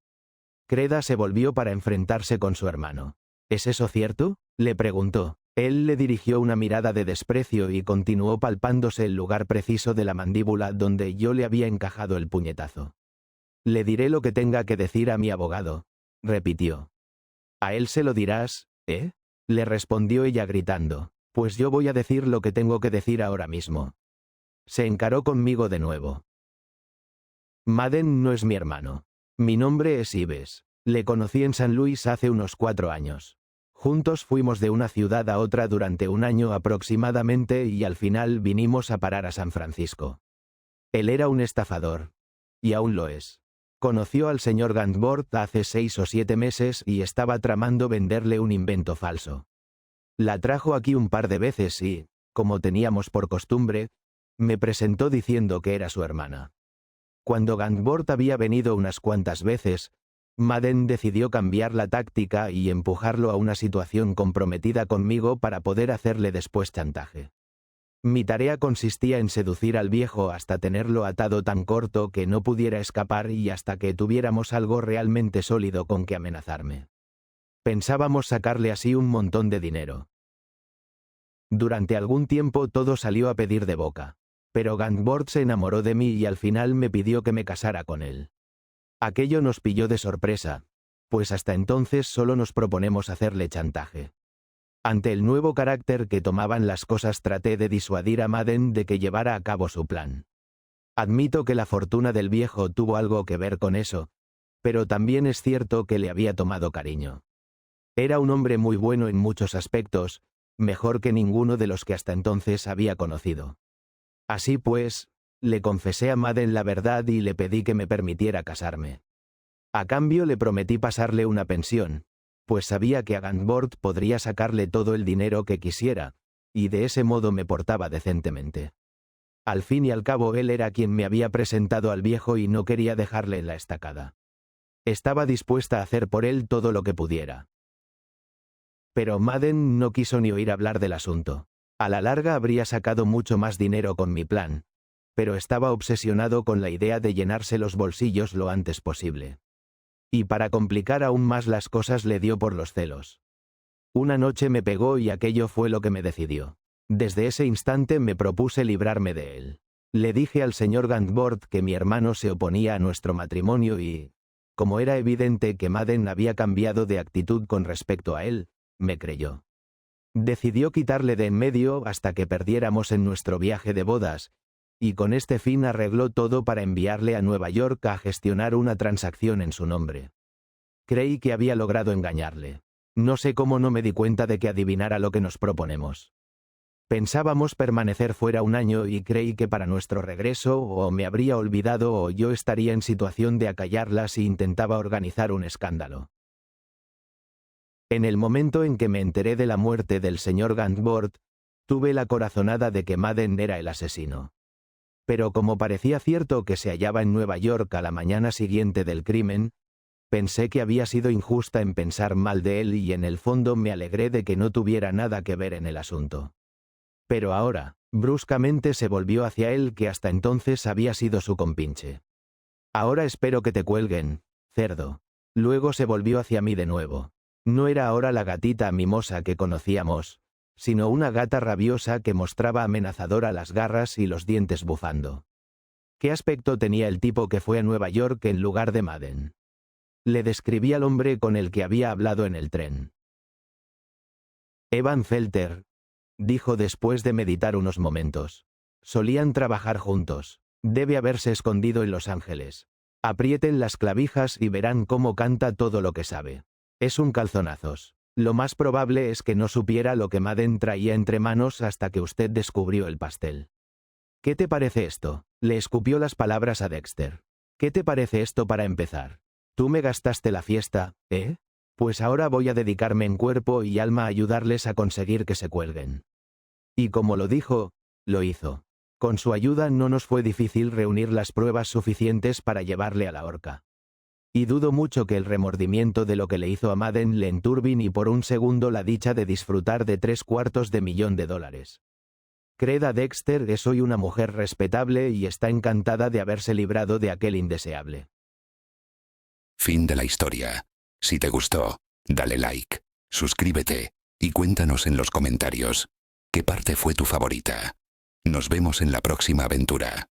Creda se volvió para enfrentarse con su hermano. ¿Es eso cierto?, le preguntó. Él le dirigió una mirada de desprecio y continuó palpándose el lugar preciso de la mandíbula donde yo le había encajado el puñetazo. Le diré lo que tenga que decir a mi abogado, repitió. ¿A él se lo dirás, eh?, le respondió ella gritando. Pues yo voy a decir lo que tengo que decir ahora mismo. Se encaró conmigo de nuevo. Madden no es mi hermano. Mi nombre es Ives. Le conocí en San Luis hace unos 4 años. Juntos fuimos de una ciudad a otra durante un año aproximadamente y al final vinimos a parar a San Francisco. Él era un estafador. Y aún lo es. Conoció al señor Gantbord hace 6 o 7 meses y estaba tramando venderle un invento falso. La trajo aquí un par de veces y, como teníamos por costumbre, me presentó diciendo que era su hermana. Cuando Gantbord había venido unas cuantas veces, Madden decidió cambiar la táctica y empujarlo a una situación comprometida conmigo para poder hacerle después chantaje. Mi tarea consistía en seducir al viejo hasta tenerlo atado tan corto que no pudiera escapar y hasta que tuviéramos algo realmente sólido con que amenazarme. Pensábamos sacarle así un montón de dinero. Durante algún tiempo todo salió a pedir de boca, pero Gantbord se enamoró de mí y al final me pidió que me casara con él. Aquello nos pilló de sorpresa, pues hasta entonces solo nos proponemos hacerle chantaje. Ante el nuevo carácter que tomaban las cosas traté de disuadir a Madden de que llevara a cabo su plan. Admito que la fortuna del viejo tuvo algo que ver con eso, pero también es cierto que le había tomado cariño. Era un hombre muy bueno en muchos aspectos, mejor que ninguno de los que hasta entonces había conocido. Así pues, le confesé a Madden la verdad y le pedí que me permitiera casarme. A cambio le prometí pasarle una pensión, pues sabía que a Gantbord podría sacarle todo el dinero que quisiera, y de ese modo me portaba decentemente. Al fin y al cabo él era quien me había presentado al viejo y no quería dejarle en la estacada. Estaba dispuesta a hacer por él todo lo que pudiera. Pero Madden no quiso ni oír hablar del asunto. A la larga habría sacado mucho más dinero con mi plan, pero estaba obsesionado con la idea de llenarse los bolsillos lo antes posible. Y para complicar aún más las cosas le dio por los celos. Una noche me pegó y aquello fue lo que me decidió. Desde ese instante me propuse librarme de él. Le dije al señor Gantbord que mi hermano se oponía a nuestro matrimonio y, como era evidente que Madden había cambiado de actitud con respecto a él, me creyó. Decidió quitarle de en medio hasta que perdiéramos en nuestro viaje de bodas, y con este fin arregló todo para enviarle a Nueva York a gestionar una transacción en su nombre. Creí que había logrado engañarle. No sé cómo no me di cuenta de que adivinara lo que nos proponemos. Pensábamos permanecer fuera un año y creí que para nuestro regreso o me habría olvidado o yo estaría en situación de acallarla si intentaba organizar un escándalo. En el momento en que me enteré de la muerte del señor Gantbord, tuve la corazonada de que Madden era el asesino. Pero como parecía cierto que se hallaba en Nueva York a la mañana siguiente del crimen, pensé que había sido injusta en pensar mal de él y en el fondo me alegré de que no tuviera nada que ver en el asunto. Pero ahora, bruscamente se volvió hacia él que hasta entonces había sido su compinche. Ahora espero que te cuelguen, cerdo. Luego se volvió hacia mí de nuevo. No era ahora la gatita mimosa que conocíamos, sino una gata rabiosa que mostraba amenazadora las garras y los dientes bufando. ¿Qué aspecto tenía el tipo que fue a Nueva York en lugar de Madden? Le describí al hombre con el que había hablado en el tren. Evan Felter, dijo después de meditar unos momentos. Solían trabajar juntos. Debe haberse escondido en Los Ángeles. Aprieten las clavijas y verán cómo canta todo lo que sabe. Es un calzonazos. Lo más probable es que no supiera lo que Madden traía entre manos hasta que usted descubrió el pastel. ¿Qué te parece esto? Le escupió las palabras a Dexter. ¿Qué te parece esto para empezar? Tú me gastaste la fiesta, ¿eh? Pues ahora voy a dedicarme en cuerpo y alma a ayudarles a conseguir que se cuelguen. Y como lo dijo, lo hizo. Con su ayuda no nos fue difícil reunir las pruebas suficientes para llevarle a la horca. Y dudo mucho que el remordimiento de lo que le hizo a Madden le enturbe ni por un segundo la dicha de disfrutar de $750,000. Cred a Dexter que soy una mujer respetable y está encantada de haberse librado de aquel indeseable. Fin de la historia. Si te gustó, dale like, suscríbete y cuéntanos en los comentarios qué parte fue tu favorita. Nos vemos en la próxima aventura.